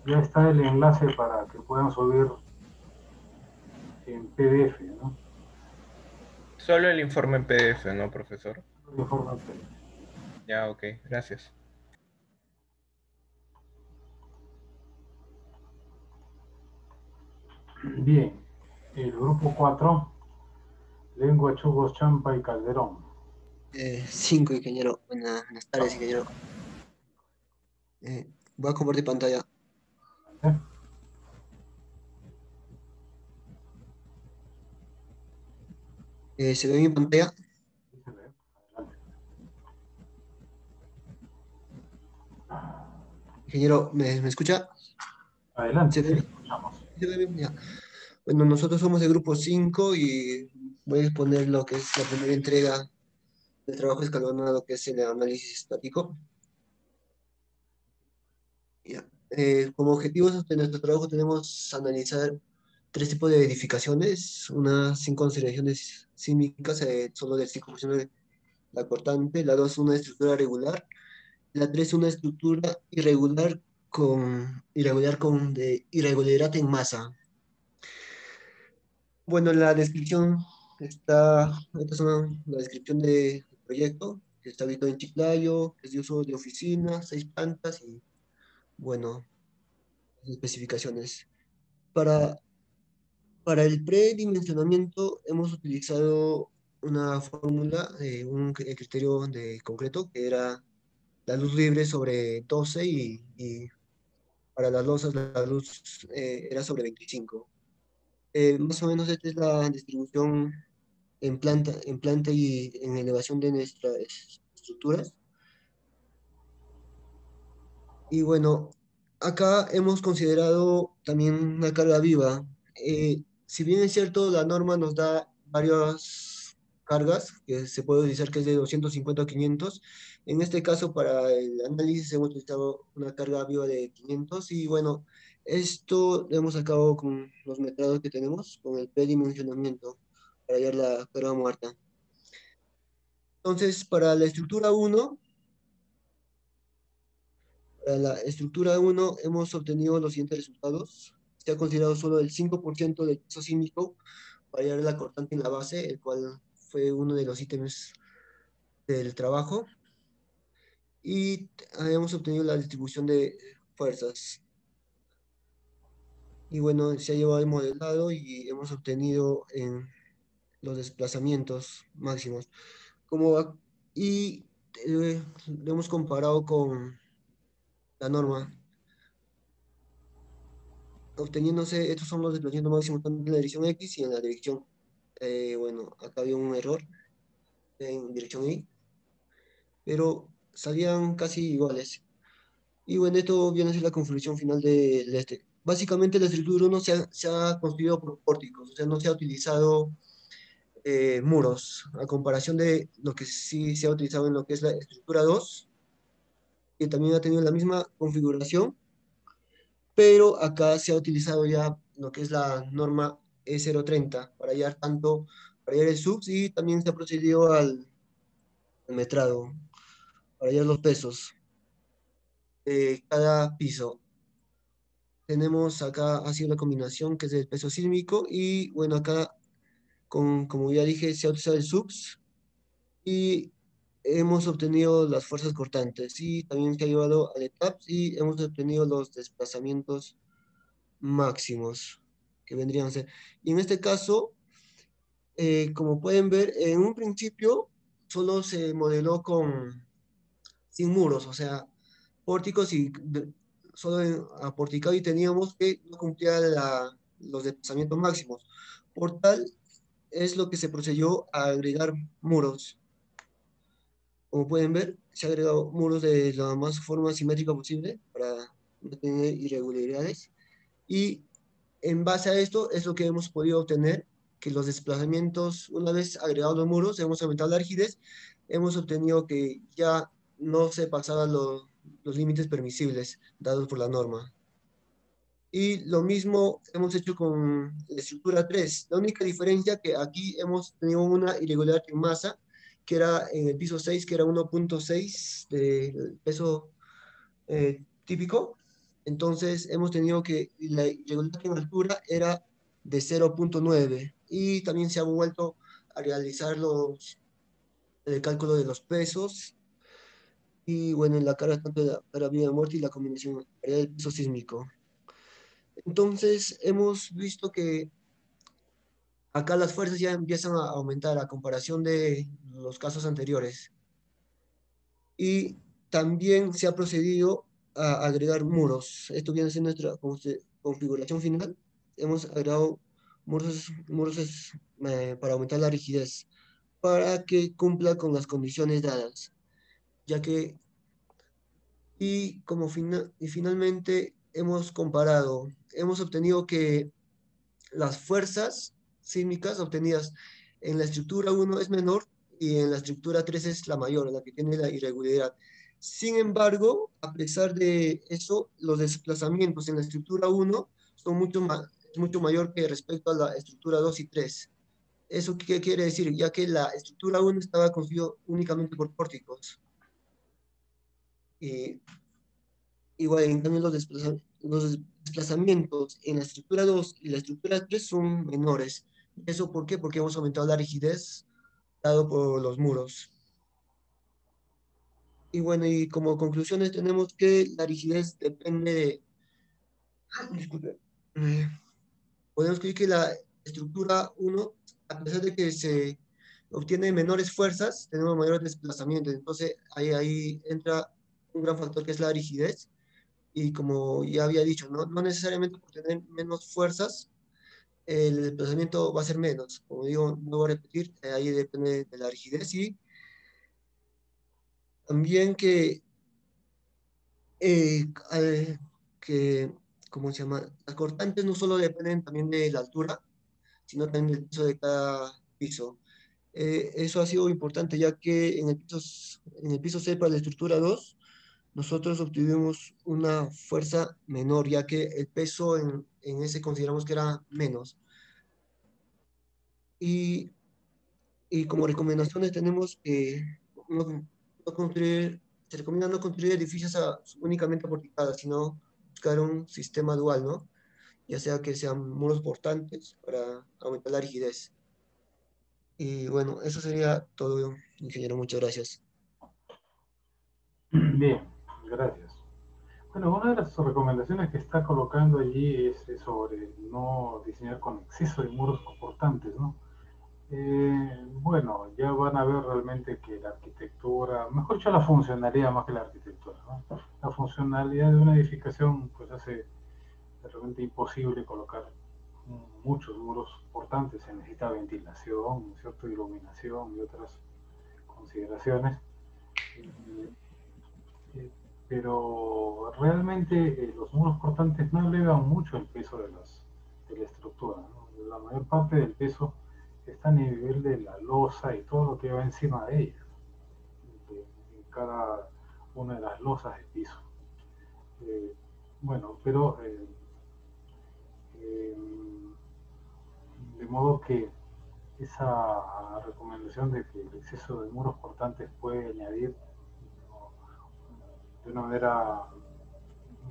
ya está el enlace para que puedan subir en PDF, ¿no? Solo el informe en PDF, ¿no, profesor? El informe en PDF. Ya, ok, gracias. Bien, el grupo 4, Lengua, Chugos, Champa y Calderón. 5, ingeniero. Buenas tardes, ingeniero. Voy a compartir pantalla. ¿Eh? ¿Se ve mi pantalla? Sí se ve. Adelante. Ingeniero, ¿me escucha? Adelante, ¿Se sí, ve? escuchamos. ¿Se ve bien? Ya. Bueno, nosotros somos el grupo 5 y voy a exponer lo que es la primera entrega del trabajo escalonado, que es el análisis estático. Ya. Como objetivos de nuestro trabajo tenemos analizar 3 tipos de edificaciones, una sin consideraciones sísmicas, solo de 5% de la cortante, la 2 una estructura regular, la 3 una estructura de irregularidad en masa. Bueno, esta es la descripción del proyecto, que está ubicado en Chiclayo, que es de uso de oficina, 6 plantas y, bueno, especificaciones. Para, para el predimensionamiento hemos utilizado una fórmula, el criterio de concreto, que era la luz libre sobre 12 y para las losas la luz era sobre 25. Más o menos esta es la distribución en planta y en elevación de nuestras estructuras. Y bueno, acá hemos considerado también una carga viva. Si bien es cierto, la norma nos da varias cargas, que se puede utilizar que es de 250 a 500. En este caso, para el análisis hemos utilizado una carga viva de 500 y bueno, esto lo hemos sacado con los metrados que tenemos, con el predimensionamiento, para hallar la carga muerta. Entonces, para la estructura 1, Para la estructura 1 hemos obtenido los siguientes resultados. Se ha considerado solo el 5% del peso sísmico para hallar la cortante en la base, el cual fue uno de los ítems del trabajo. Y hemos obtenido la distribución de fuerzas. Y bueno, se ha llevado el modelado y hemos obtenido los desplazamientos máximos. Y lo hemos comparado con la norma, obteniéndose, estos son los desplazamientos máximos tanto en la dirección X y en la dirección, bueno, acá había un error en dirección Y, pero salían casi iguales. Y bueno, esto viene a ser la configuración final del este. Básicamente la estructura 1 se ha construido por pórticos, o sea, no se ha utilizado muros, a comparación de lo que sí se ha utilizado en lo que es la estructura 2, que también ha tenido la misma configuración, pero acá se ha utilizado ya lo que es la norma E030 para hallar para hallar el subs y también se ha procedido al metrado, para hallar los pesos de cada piso. Tenemos acá, ha sido la combinación que es el peso sísmico y bueno, acá, como ya dije, se ha utilizado el subs y hemos obtenido las fuerzas cortantes y también se ha llevado al ETAPS y hemos obtenido los desplazamientos máximos que vendrían a ser. Y en este caso, como pueden ver, en un principio solo se modeló sin muros, o sea, pórticos solo aporticado y teníamos que no cumplía los desplazamientos máximos. Por tal, es lo que se procedió a agregar muros. Como pueden ver, se ha agregado muros de la más forma simétrica posible para no tener irregularidades. Y en base a esto es lo que hemos podido obtener, que los desplazamientos, una vez agregados los muros, hemos aumentado la rigidez, hemos obtenido que ya no se pasaban los límites permisibles dados por la norma. Y lo mismo hemos hecho con la estructura 3. La única diferencia que aquí hemos tenido una irregularidad en masa, que era en el piso 6, que era 1.6 de peso típico. Entonces hemos tenido que la irregularidad en altura era de 0.9 y también se ha vuelto a realizar el cálculo de los pesos y bueno, en la carga tanto de la carga vida de muerte y la combinación del peso sísmico. Entonces hemos visto que acá las fuerzas ya empiezan a aumentar a comparación de los casos anteriores. Y también se ha procedido a agregar muros. Esto viene a ser nuestra configuración final. Hemos agregado muros para aumentar la rigidez, para que cumpla con las condiciones dadas, ya que, y finalmente hemos comparado, hemos obtenido que las fuerzas sísmicas obtenidas en la estructura 1 es menor y en la estructura 3 es la mayor, la que tiene la irregularidad. Sin embargo, a pesar de eso, los desplazamientos en la estructura 1 son mucho mayor que respecto a la estructura 2 y 3. ¿Eso qué quiere decir? Ya que la estructura 1 estaba construida únicamente por pórticos. Y igual, en cambio, los desplazamientos en la estructura 2 y la estructura 3 son menores. ¿Eso por qué? Porque hemos aumentado la rigidez dado por los muros. Y bueno, y como conclusiones tenemos que la rigidez depende de... Disculpe. Podemos decir que la estructura 1, a pesar de que se obtiene menores fuerzas, tenemos mayores desplazamientos. Entonces, ahí entra un gran factor que es la rigidez. Y como ya había dicho, no necesariamente por tener menos fuerzas, el desplazamiento va a ser menos. Como digo, no voy a repetir, ahí depende de la rigidez y también eh, eh, que, ¿cómo se llama? Las cortantes no solo dependen también de la altura, sino también del peso de cada piso. Eso ha sido importante ya que en el piso C para la estructura 2 nosotros obtuvimos una fuerza menor, ya que el peso en ese consideramos que era menos. Y como recomendaciones tenemos que no construir se recomienda no construir edificios únicamente a porticadas, sino buscar un sistema dual, ¿no? Ya sea que sean muros portantes para aumentar la rigidez. Y bueno, eso sería todo, ingeniero. Muchas gracias. Bien, gracias. Bueno, una de las recomendaciones que está colocando allí es sobre no diseñar con exceso de muros portantes, ¿no? Bueno, ya van a ver realmente que la arquitectura, mejor dicho, la funcionalidad más que la arquitectura, ¿no? La funcionalidad de una edificación pues hace realmente imposible colocar muchos muros portantes. Se necesita ventilación, ¿cierto? Iluminación y otras consideraciones. Pero realmente los muros portantes no elevan mucho el peso de la estructura, ¿no? La mayor parte del peso está a nivel de la losa y todo lo que va encima de ella, de cada una de las losas de piso. Bueno, pero eh, de modo que esa recomendación de que el exceso de muros portantes puede añadir, ¿no?, de una manera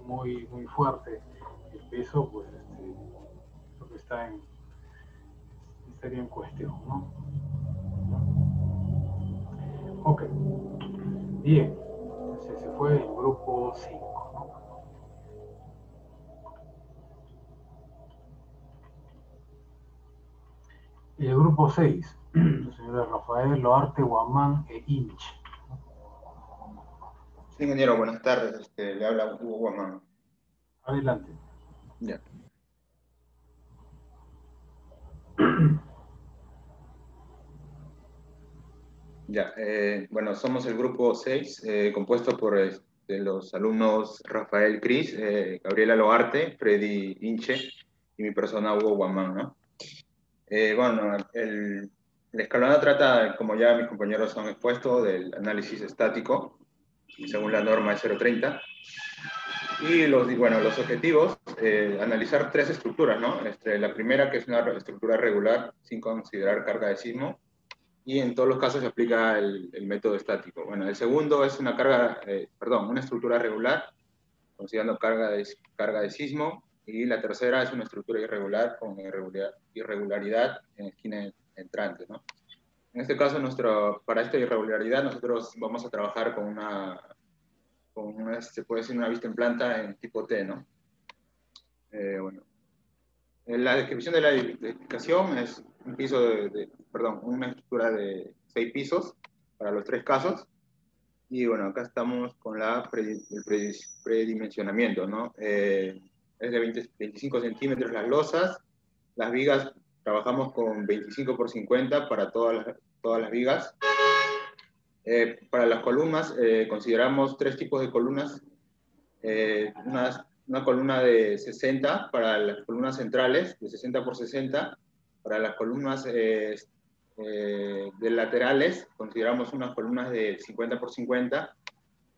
muy fuerte el peso, pues lo que estaría en cuestión, ¿no? Ok, bien, entonces se fue el grupo 5, ¿no? Y el grupo 6, los señores Rafael, Loarte, Guamán e Inch. Sí, ingeniero, buenas tardes. Le habla Hugo Guamán. Adelante. Ya. Ya, bueno, somos el grupo 6, compuesto por los alumnos Rafael Cris, Gabriela Loarte, Freddy Inche y mi persona Hugo Guamán, ¿no? Bueno, el escalonado trata, como ya mis compañeros han expuesto, del análisis estático, según la norma 030. Y los objetivos, analizar tres estructuras, ¿no? La primera, que es una estructura regular, sin considerar carga de sismo, y en todos los casos se aplica el método estático. Bueno, el segundo es una una estructura regular, considerando carga de sismo, y la tercera es una estructura irregular con irregularidad en esquina entrante, ¿no? En este caso, para esta irregularidad, nosotros vamos a trabajar con se puede decir una vista en planta en tipo T, ¿no? Bueno, en la descripción de la edificación es una estructura de 6 pisos para los 3 casos. Y bueno, acá estamos con el predimensionamiento, ¿no? Es de 25 centímetros las losas. Las vigas trabajamos con 25 por 50 para todas las vigas. Para las columnas consideramos 3 tipos de columnas. Una columna de 60 para las columnas centrales, de 60 por 60. Para las columnas de laterales consideramos unas columnas de 50 por 50.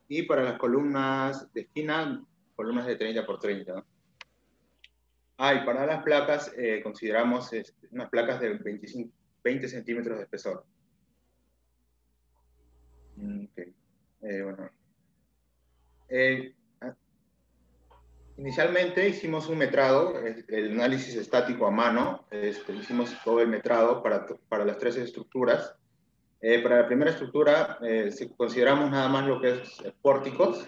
Y para las columnas de esquina, columnas de 30 por 30. Y para las placas consideramos unas placas de 20 centímetros de espesor. Okay. Bueno. Inicialmente hicimos un metrado, el análisis estático a mano. Hicimos todo el metrado para las 3 estructuras. Para la primera estructura consideramos nada más lo que es pórticos.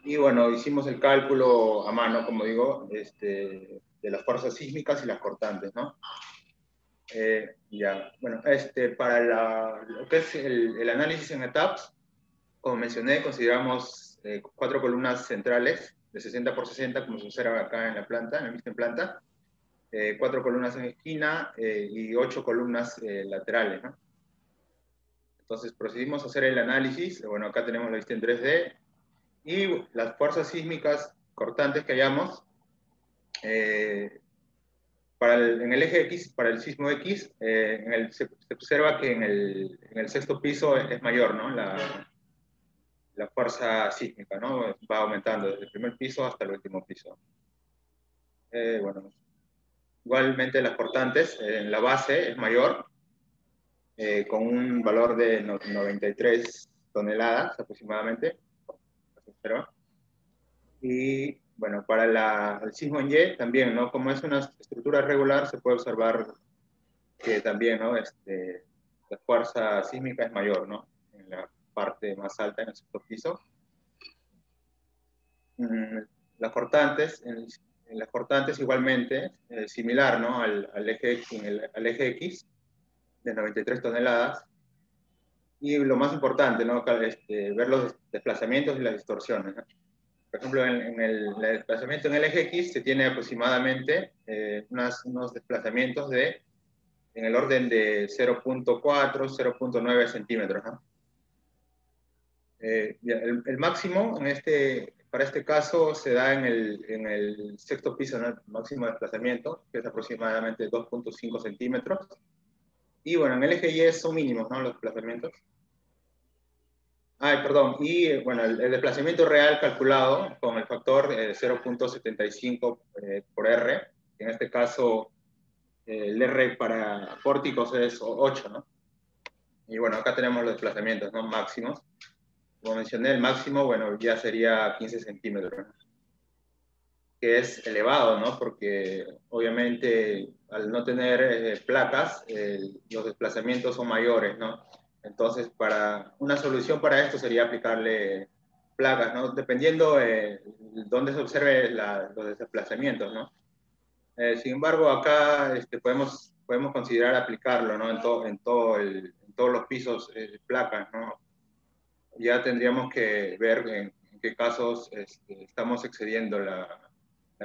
Y bueno, hicimlo el cálculo a mano, como digo, de las fuerzas sísmicas y las cortantes, ¿no? Ya, bueno, para lo que es el análisis en etapas, como mencioné, consideramos 4 columnas centrales de 60 por 60, como se observa acá en la planta, en la vista en planta, 4 columnas en esquina y 8 columnas laterales, ¿no? Entonces procedimos a hacer el análisis. Bueno, acá tenemos la vista en 3D, y las fuerzas sísmicas cortantes que hallamos, en el eje X, para el sismo X, se observa que en el sexto piso es mayor, ¿no? La fuerza sísmica, ¿no? Va aumentando desde el primer piso hasta el último piso. Bueno, igualmente las cortantes, en la base es mayor, con un valor de 93 toneladas aproximadamente. Se observa. Y bueno, para el sismo en Y también, ¿no? Como es una estructura regular, se puede observar que también, ¿no? La fuerza sísmica es mayor, ¿no? En la parte más alta, en el sexto piso. Las cortantes, en las cortantes igualmente, similar, ¿no? Al eje X, de 93 toneladas. Y lo más importante, ¿no? Ver los desplazamientos y las distorsiones, ¿no? Por ejemplo, el desplazamiento en el eje X se tiene aproximadamente unos desplazamientos en el orden de 0.4, 0.9 centímetros, ¿no? El máximo para este caso se da en el sexto piso, ¿no? El máximo desplazamiento, que es aproximadamente 2.5 centímetros. Y bueno, en el eje Y son mínimos, ¿no? Los desplazamientos. Perdón, y bueno, el desplazamiento real calculado con el factor 0.75 por R, en este caso el R para pórticos es 8, ¿no? Y bueno, acá tenemos los desplazamientos, ¿no? Máximos. Como mencioné, el máximo, bueno, ya sería 15 centímetros, ¿no? Que es elevado, ¿no? Porque obviamente al no tener placas, los desplazamientos son mayores, ¿no? Entonces, una solución para esto sería aplicarle placas, ¿no? Dependiendo dónde se observe los desplazamientos, ¿no? Sin embargo, acá podemos considerar aplicarlo, ¿no? En todos los pisos placas, ¿no? Ya tendríamos que ver en qué casos estamos excediendo la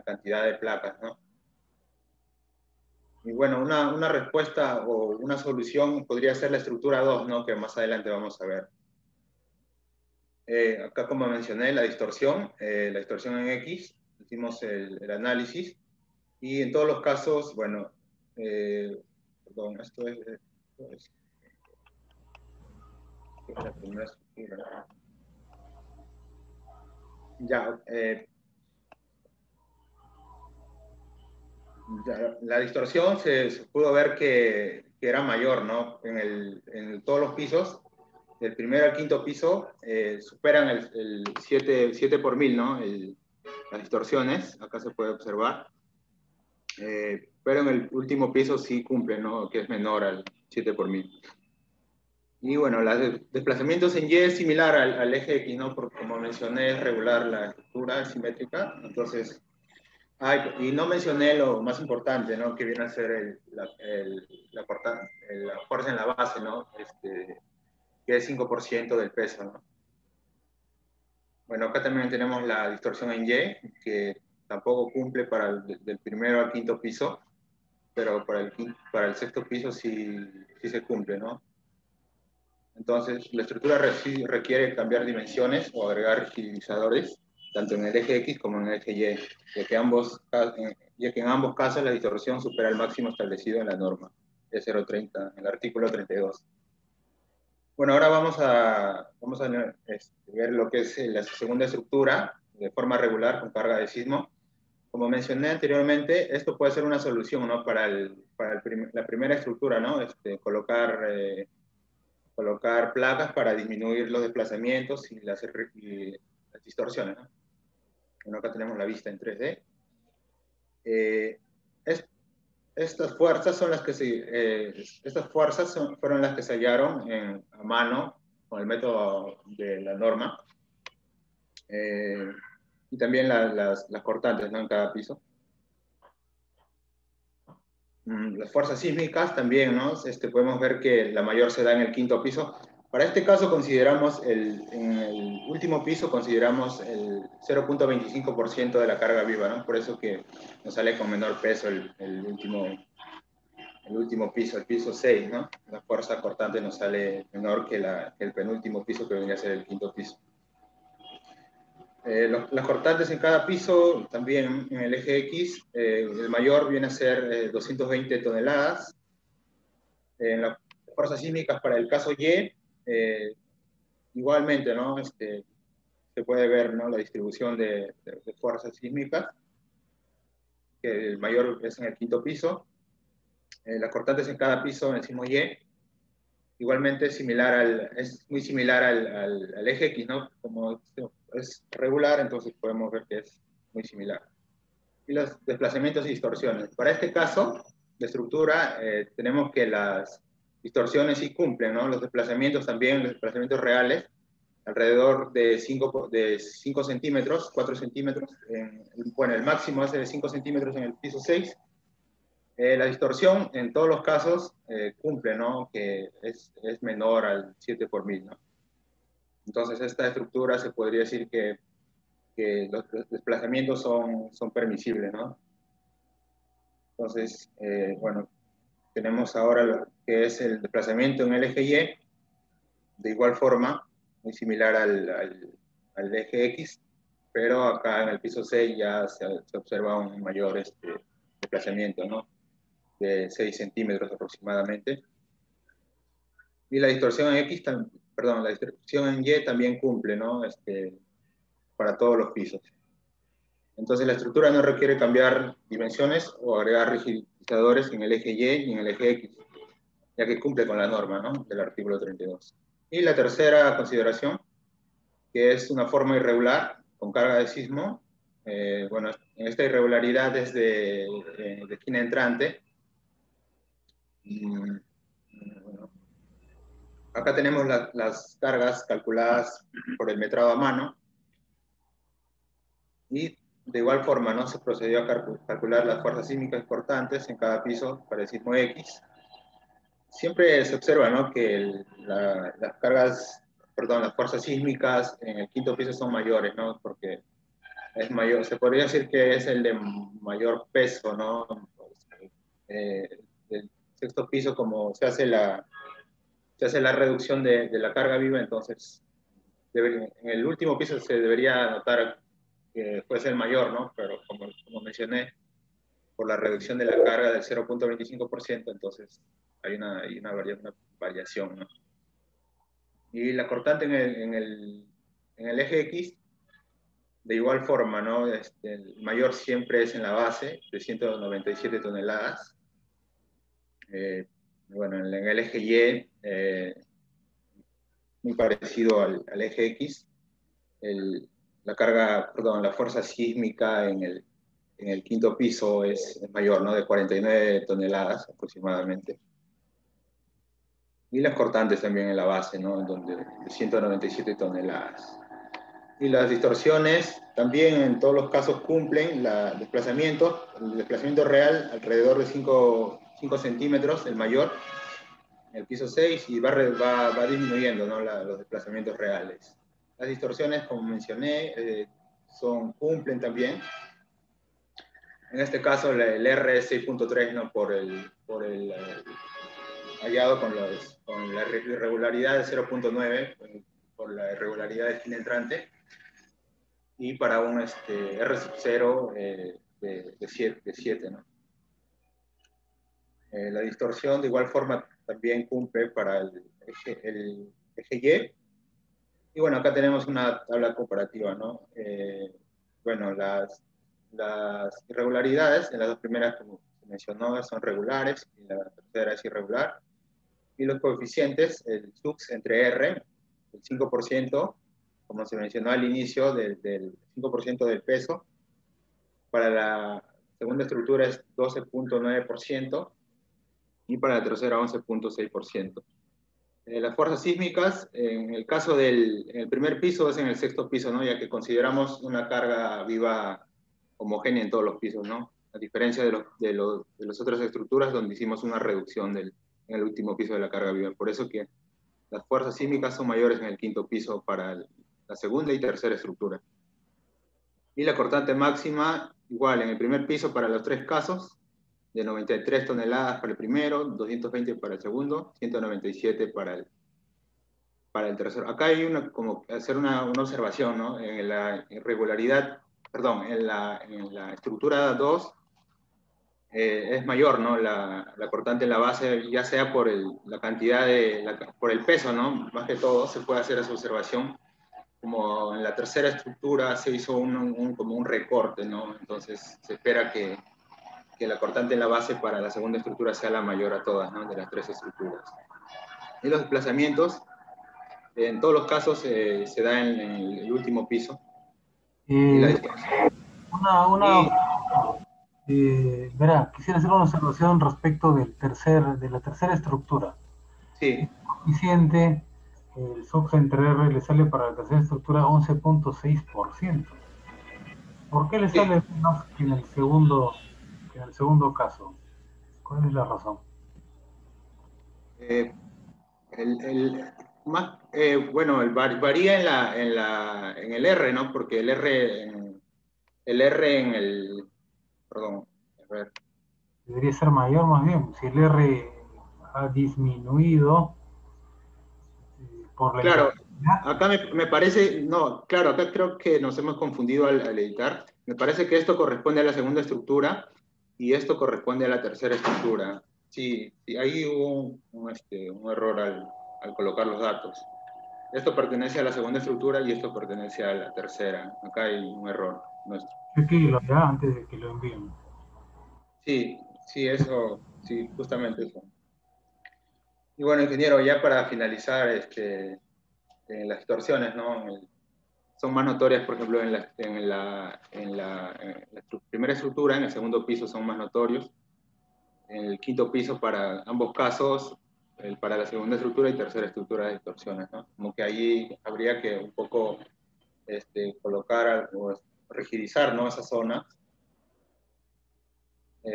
cantidad de placas, ¿no? Y bueno, una respuesta o una solución podría ser la estructura 2, ¿no? Que más adelante vamos a ver. Acá, como mencioné, la distorsión en X, hicimos el análisis, y en todos los casos, bueno, perdón, esto es la primera estructura. Ya, la distorsión se pudo ver que era mayor, ¿no? En todos los pisos, del primero al quinto piso, superan el 7 por 1000, ¿no? Las distorsiones, acá se puede observar. Pero en el último piso sí cumple, ¿no? Que es menor al 7 por 1000. Y bueno, los desplazamientos en Y es similar al eje X, ¿no? Porque como mencioné, es regular la estructura, es simétrica. Entonces, y no mencioné lo más importante, ¿no? Que viene a ser la fuerza en la base, ¿no? Que es 5% del peso, ¿no? Bueno, acá también tenemos la distorsión en Y, que tampoco cumple del primero al quinto piso, pero para el sexto piso sí se cumple, ¿no? Entonces, la estructura requiere cambiar dimensiones o agregar rigidizadores, tanto en el eje X como en el eje Y, ya que en ambos casos la distorsión supera el máximo establecido en la norma de 0.30, en el artículo 32. Bueno, ahora vamos a ver lo que es la segunda estructura de forma regular con carga de sismo. Como mencioné anteriormente, esto puede ser una solución, ¿no? Para la primera estructura, ¿no? Colocar placas para disminuir los desplazamientos y las distorsiones, ¿no? Bueno, acá tenemos la vista en 3D. Estas fuerzas son las que fueron las que se hallaron a mano con el método de la norma, y también las cortantes, ¿no? En cada piso. Las fuerzas sísmicas también, ¿no? Podemos ver que la mayor se da en el quinto piso. Para este caso consideramos, en el último piso consideramos el 0.25% de la carga viva, ¿no? Por eso que nos sale con menor peso el último piso, el piso 6, ¿no? La fuerza cortante nos sale menor que el penúltimo piso, que vendría a ser el quinto piso. Las cortantes en cada piso, también en el eje X, el mayor viene a ser 220 toneladas. En las fuerzas sísmicas para el caso Y, igualmente, ¿no? Se puede ver, ¿no? La distribución de fuerzas sísmicas, que el mayor es en el quinto piso. Las cortantes en cada piso en el sismo Y. igualmente es muy similar al eje X, ¿no? Como es regular, entonces podemos ver que es muy similar. Y los desplazamientos y distorsiones. Para este caso de estructura, tenemos que las distorsiones sí cumplen, ¿no? Los desplazamientos también, los desplazamientos reales, alrededor de 5 centímetros, 4 centímetros. Bueno, el máximo es de 5 centímetros en el piso 6. La distorsión en todos los casos cumple, ¿no? Que es menor al 7 por 1000, ¿no? Entonces esta estructura se podría decir que los desplazamientos son permisibles, ¿no? Entonces, bueno, tenemos ahora lo que es el desplazamiento en el eje Y, de igual forma, muy similar al eje X, pero acá en el piso 6 ya se observa un mayor desplazamiento, ¿no? De 6 centímetros aproximadamente. Y la distorsión en X, perdón, la distorsión en Y también cumple, ¿no? Para todos los pisos. Entonces la estructura no requiere cambiar dimensiones o agregar rigidizadores en el eje Y y en el eje X, ya que cumple con la norma, ¿no? Del artículo 32. Y la tercera consideración, que es una forma irregular con carga de sismo. Bueno, en esta irregularidad es de esquina entrante. Bueno, acá tenemos las cargas calculadas por el metrado a mano. Y de igual forma, ¿no? Se procedió a calcular las fuerzas sísmicas importantes en cada piso para el sismo X. Siempre se observa, ¿no? Que las cargas, perdón, las fuerzas sísmicas en el quinto piso son mayores, ¿no? Porque es mayor, se podría decir que es el de mayor peso, ¿no? El sexto piso, como se hace la reducción de la carga viva, entonces en el último piso se debería notar que fuese el mayor, ¿no? Pero como mencioné, por la reducción de la carga del 0.25%, entonces hay una variación, ¿no? Y la cortante en el eje X, de igual forma, ¿no? El mayor siempre es en la base, de 197 toneladas. Bueno, en el eje Y, muy parecido al eje X, la fuerza sísmica en el quinto piso es mayor, ¿no? De 49 toneladas aproximadamente. Y las cortantes también en la base, ¿no? Donde de 197 toneladas. Y las distorsiones también en todos los casos cumplen el desplazamiento real alrededor de 5 centímetros, el mayor, en el piso 6, y va disminuyendo, ¿no? Los desplazamientos reales. Las distorsiones, como mencioné, cumplen también. En este caso, el R es 6.3, ¿no? Por el hallado con la irregularidad de 0.9, por la irregularidad de esquina entrante, y para un R0 de 7, ¿no? La distorsión de igual forma también cumple para el eje Y. Y bueno, acá tenemos una tabla comparativa, ¿no? Bueno, las irregularidades, en las dos primeras, como se mencionó, son regulares, y la tercera es irregular. Y los coeficientes, el sux entre R, el 5%, como se mencionó al inicio, del 5% del peso. Para la segunda estructura es 12.9%, y para la tercera 11.6%. Las fuerzas sísmicas, en el caso en el primer piso es en el sexto piso, ¿no? Ya que consideramos una carga viva homogénea en todos los pisos, ¿no? A diferencia de las otras estructuras donde hicimos una reducción en el último piso de la carga viva. Por eso que las fuerzas sísmicas son mayores en el quinto piso para la segunda y tercera estructura. Y la cortante máxima, igual en el primer piso para los tres casos, de 93 toneladas para el primero, 220 para el segundo, 197 para el tercero. Acá hay como hacer una observación, ¿no? En la irregularidad, perdón, en la estructura 2 es mayor, ¿no? La cortante en la base, ya sea por la cantidad por el peso, ¿no? Más que todo se puede hacer esa observación. Como en la tercera estructura se hizo como un recorte, ¿no? Entonces se espera que la cortante en la base para la segunda estructura sea la mayor a todas, ¿no? De las tres estructuras. Y los desplazamientos, en todos los casos, se da en el último piso. Y la distorsión. Verá, quisiera hacer una observación respecto de la tercera estructura. Sí. El coeficiente, el SOX entre R le sale para la tercera estructura 11.6%. ¿Por qué le sale menos que en el segundo caso? ¿Cuál es la razón? Bueno, varía en el R, ¿no? Porque el R en el, perdón, a ver. Debería ser mayor más bien. Si el R ha disminuido por la Claro, intensidad. acá me parece, no, claro, acá creo que nos hemos confundido al editar. Me parece que esto corresponde a la segunda estructura y esto corresponde a la tercera estructura. Sí, ahí hubo un error al colocar los datos. Esto pertenece a la segunda estructura y esto pertenece a la tercera. Acá hay un error nuestro. Chequéelo ya antes de que lo envíen. Sí, sí, justamente eso. Y bueno, ingeniero, ya para finalizar, las distorsiones, ¿no? Son más notorias, por ejemplo, en la primera estructura, en el segundo piso son más notorios. En el quinto piso, para ambos casos, para la segunda estructura y tercera estructura de distorsiones, ¿no? Como que ahí habría que un poco colocar o rigidizar, ¿no? Esa zona.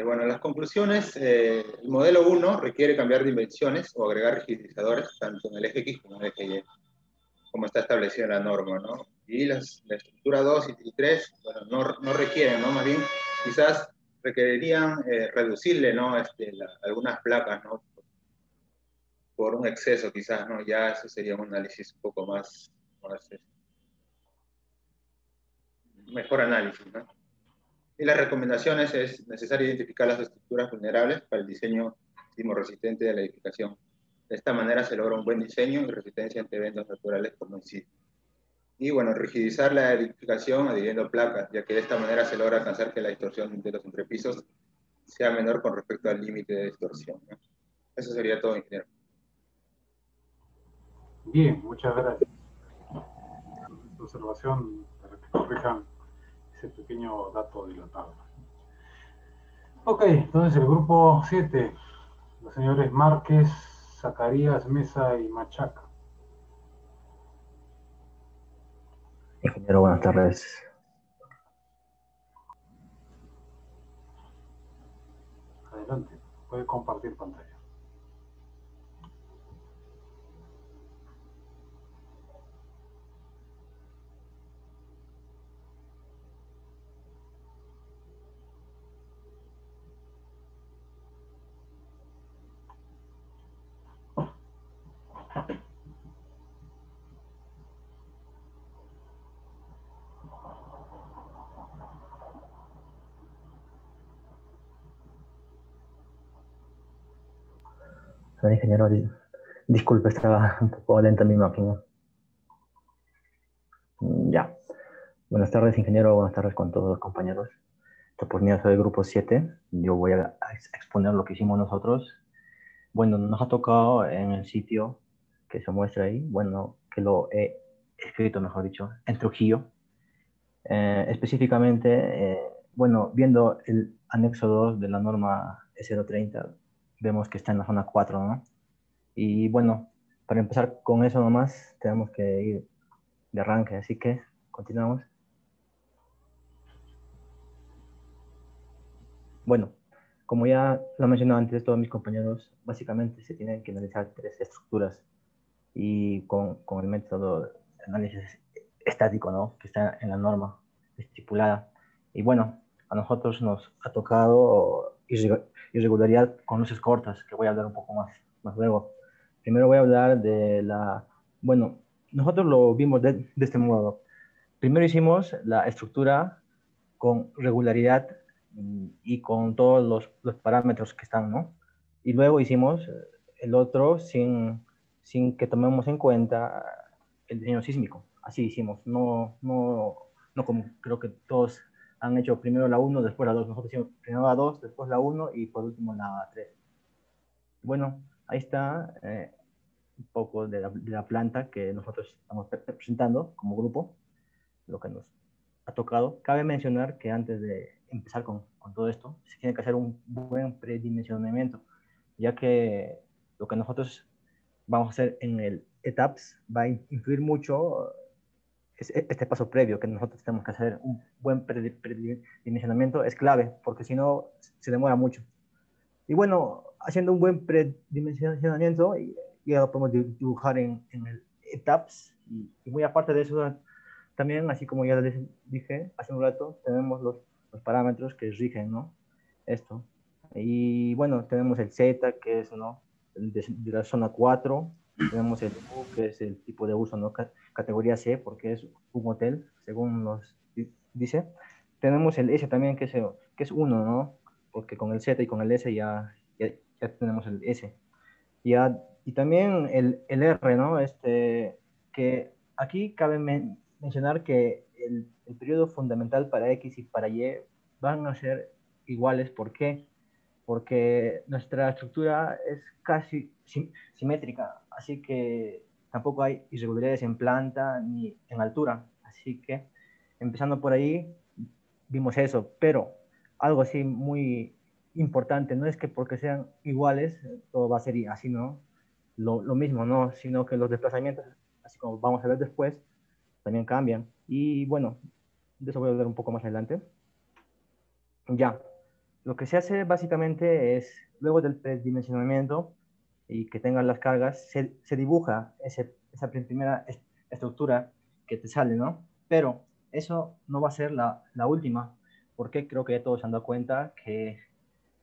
Bueno, las conclusiones, el modelo 1 requiere cambiar dimensiones o agregar rigidizadores tanto en el eje X como en el eje Y, como está establecido en la norma, ¿no? Y la estructura 2 y 3, bueno, no requieren, ¿no? Más bien, quizás requerirían reducirle, ¿no? Algunas placas, ¿no? Por un exceso, quizás, ¿no? Ya eso sería un análisis un poco más mejor análisis, ¿no? Y las recomendaciones es necesario identificar las estructuras vulnerables para el diseño sismorresistente de la edificación. De esta manera se logra un buen diseño y resistencia ante eventos naturales como el sismo. Y bueno, rigidizar la edificación adhiriendo placas, ya que de esta manera se logra alcanzar que la distorsión de los entrepisos sea menor con respecto al límite de distorsión, ¿no? Eso sería todo, ingeniero. Bien, muchas gracias. Su observación para que corrijan ese pequeño dato de la tabla. Ok, entonces el grupo 7, los señores Márquez, Zacarías, Mesa y Machaca. Ingeniero, buenas tardes. Adelante, puede compartir pantalla. Ingeniero, disculpe, estaba un poco lenta mi máquina. Ya. Buenas tardes, ingeniero. Buenas tardes con todos los compañeros. Esta oportunidad soy del grupo 7. Yo voy a exponer lo que hicimos nosotros. Bueno, nos ha tocado en el sitio que se muestra ahí, bueno, que lo he escrito, mejor dicho, en Trujillo. Específicamente, bueno, viendo el anexo 2 de la norma E030, vemos que está en la zona 4, ¿no? Y bueno, para empezar con eso nomás, tenemos que ir de arranque, así que continuamos. Bueno, como ya lo mencionado antes todos mis compañeros, básicamente se tienen que analizar tres estructuras y con el método de análisis estático, ¿no? Que está en la norma estipulada. Y bueno, a nosotros nos ha tocado irregularidad con luces cortas, que voy a hablar un poco más luego. Primero voy a hablar de la... Bueno, nosotros lo vimos de este modo. Primero hicimos la estructura con regularidad y con todos los parámetros que están, ¿no? Y luego hicimos el otro sin que tomemos en cuenta el diseño sísmico. Así hicimos, no como creo que todos han hecho primero la 1, después la 2. Nosotros hicimos primero la 2, después la 1 y por último la 3. Bueno, ahí está. un poco de la planta que nosotros estamos presentando como grupo, lo que nos ha tocado. Cabe mencionar que antes de empezar con todo esto, se tiene que hacer un buen predimensionamiento, ya que lo que nosotros vamos a hacer en el ETAPS va a influir mucho este paso previo, que nosotros tenemos que hacer un buen predimensionamiento, es clave, porque si no se demora mucho. Y bueno, haciendo un buen predimensionamiento, ya lo podemos dibujar en el ETAPS, y muy aparte de eso, también, así como ya les dije hace un rato, tenemos los parámetros que rigen, ¿no? Esto. Y bueno, tenemos el Z, que es, ¿no? De la zona 4, tenemos el U, que es el tipo de uso, ¿no? Categoría C, porque es un hotel, según nos dice. Tenemos el S también, que es 1, ¿no? Porque con el Z y con el S ya tenemos el S. Y también el R, ¿no? Que aquí cabe mencionar que el periodo fundamental para X y para Y van a ser iguales. ¿Por qué? Porque nuestra estructura es casi simétrica, así que tampoco hay irregularidades en planta ni en altura. Así que, empezando por ahí, vimos eso, pero algo así muy importante, no es que porque sean iguales, todo va a ser así, ¿no? Lo mismo, ¿no? Sino que los desplazamientos, así como vamos a ver después, también cambian. Y bueno, de eso voy a hablar un poco más adelante. Ya, lo que se hace básicamente es, luego del predimensionamiento y que tengan las cargas, se dibuja esa primera estructura que te sale, ¿no? Pero eso no va a ser la última, porque creo que ya todos se han dado cuenta que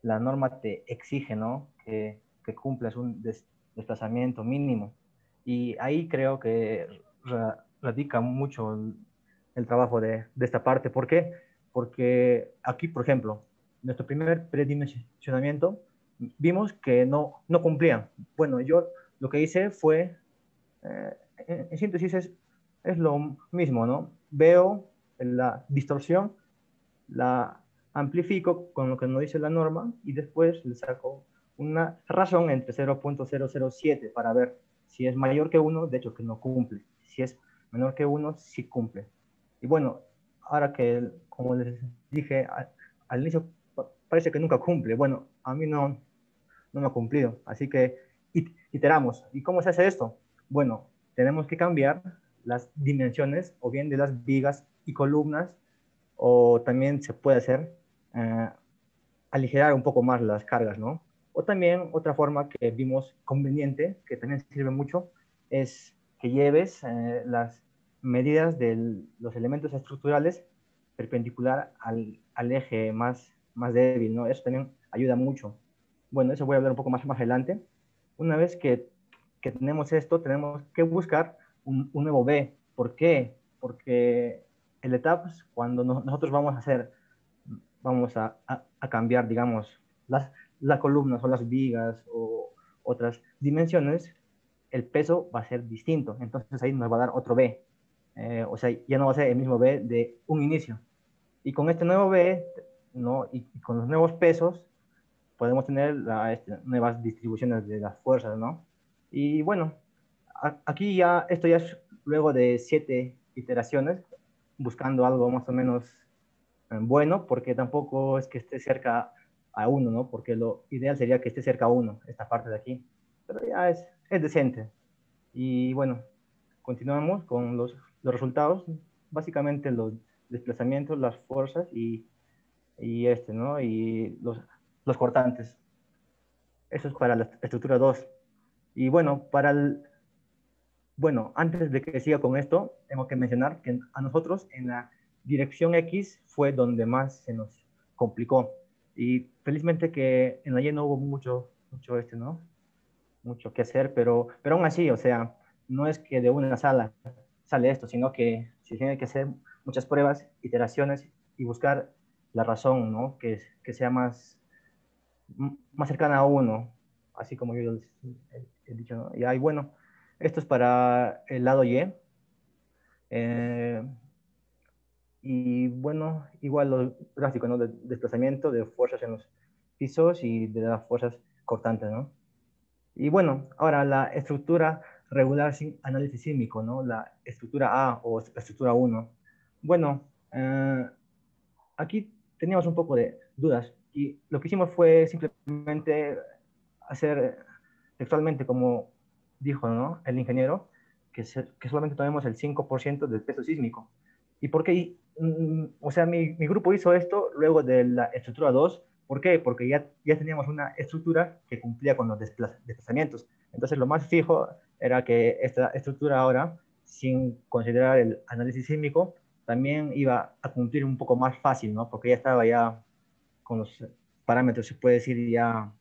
la norma te exige, ¿no? Que cumplas un desplazamiento mínimo. Y ahí creo que radica mucho el trabajo de esta parte. ¿Por qué? Porque aquí, por ejemplo, nuestro primer predimensionamiento, vimos que no cumplían. Bueno, yo lo que hice fue, en síntesis, es lo mismo, ¿no? Veo la distorsión, la amplifico con lo que nos dice la norma y después le saco una razón entre 0.007 para ver si es mayor que 1, de hecho que no cumple. Si es menor que 1, sí cumple. Y bueno, ahora que, como les dije al inicio, parece que nunca cumple. Bueno, a mí no me ha cumplido. Así que iteramos. ¿Y cómo se hace esto? Bueno, tenemos que cambiar las dimensiones o bien de las vigas y columnas, o también se puede hacer aligerar un poco más las cargas, ¿no? O también otra forma que vimos conveniente, que también sirve mucho, es que lleves las medidas de los elementos estructurales perpendicular al eje más débil, ¿no? Eso también ayuda mucho. Bueno, eso voy a hablar un poco más adelante. Una vez que tenemos esto, tenemos que buscar un nuevo B. ¿Por qué? Porque el etapas, cuando nosotros vamos a cambiar, digamos, las columnas o las vigas o otras dimensiones, el peso va a ser distinto. Entonces ahí nos va a dar otro B. O sea, ya no va a ser el mismo B de un inicio. Y con este nuevo B, ¿no? Y con los nuevos pesos, podemos tener nuevas distribuciones de las fuerzas, ¿no? Y bueno, aquí ya, esto ya es luego de 7 iteraciones, buscando algo más o menos bueno, porque tampoco es que esté cerca a 1, ¿no? Porque lo ideal sería que esté cerca a 1, esta parte de aquí. Pero ya es decente. Y bueno, continuamos con los resultados. Básicamente los desplazamientos, las fuerzas y ¿no? Y los cortantes. Eso es para la estructura 2. Y bueno, bueno, antes de que siga con esto, tengo que mencionar que a nosotros en la dirección X fue donde más se nos complicó. Y felizmente que en la Y no hubo mucho ¿no? Mucho que hacer, pero aún así, o sea, no es que de una sala sale esto, sino que se tiene que hacer muchas pruebas, iteraciones y buscar la razón, ¿no? Que sea más cercana a uno, así como yo les he dicho, ¿no? Y ahí, bueno, esto es para el lado Y. Y bueno, igual los gráficos, ¿no? De desplazamiento, de fuerzas en los pisos y de las fuerzas cortantes, ¿no? Y bueno, ahora la estructura regular sin análisis sísmico, ¿no? La estructura A o la estructura 1. Bueno, aquí teníamos un poco de dudas y lo que hicimos fue simplemente hacer textualmente como dijo, ¿no?, el ingeniero, que solamente tomemos el 5% del peso sísmico. ¿Y por qué? O sea, mi grupo hizo esto luego de la estructura 2. ¿Por qué? Porque ya teníamos una estructura que cumplía con los desplazamientos. Entonces, lo más fijo era que esta estructura ahora, sin considerar el análisis sísmico, también iba a cumplir un poco más fácil, ¿no? Porque ya estaba ya con los parámetros, se puede decir, ya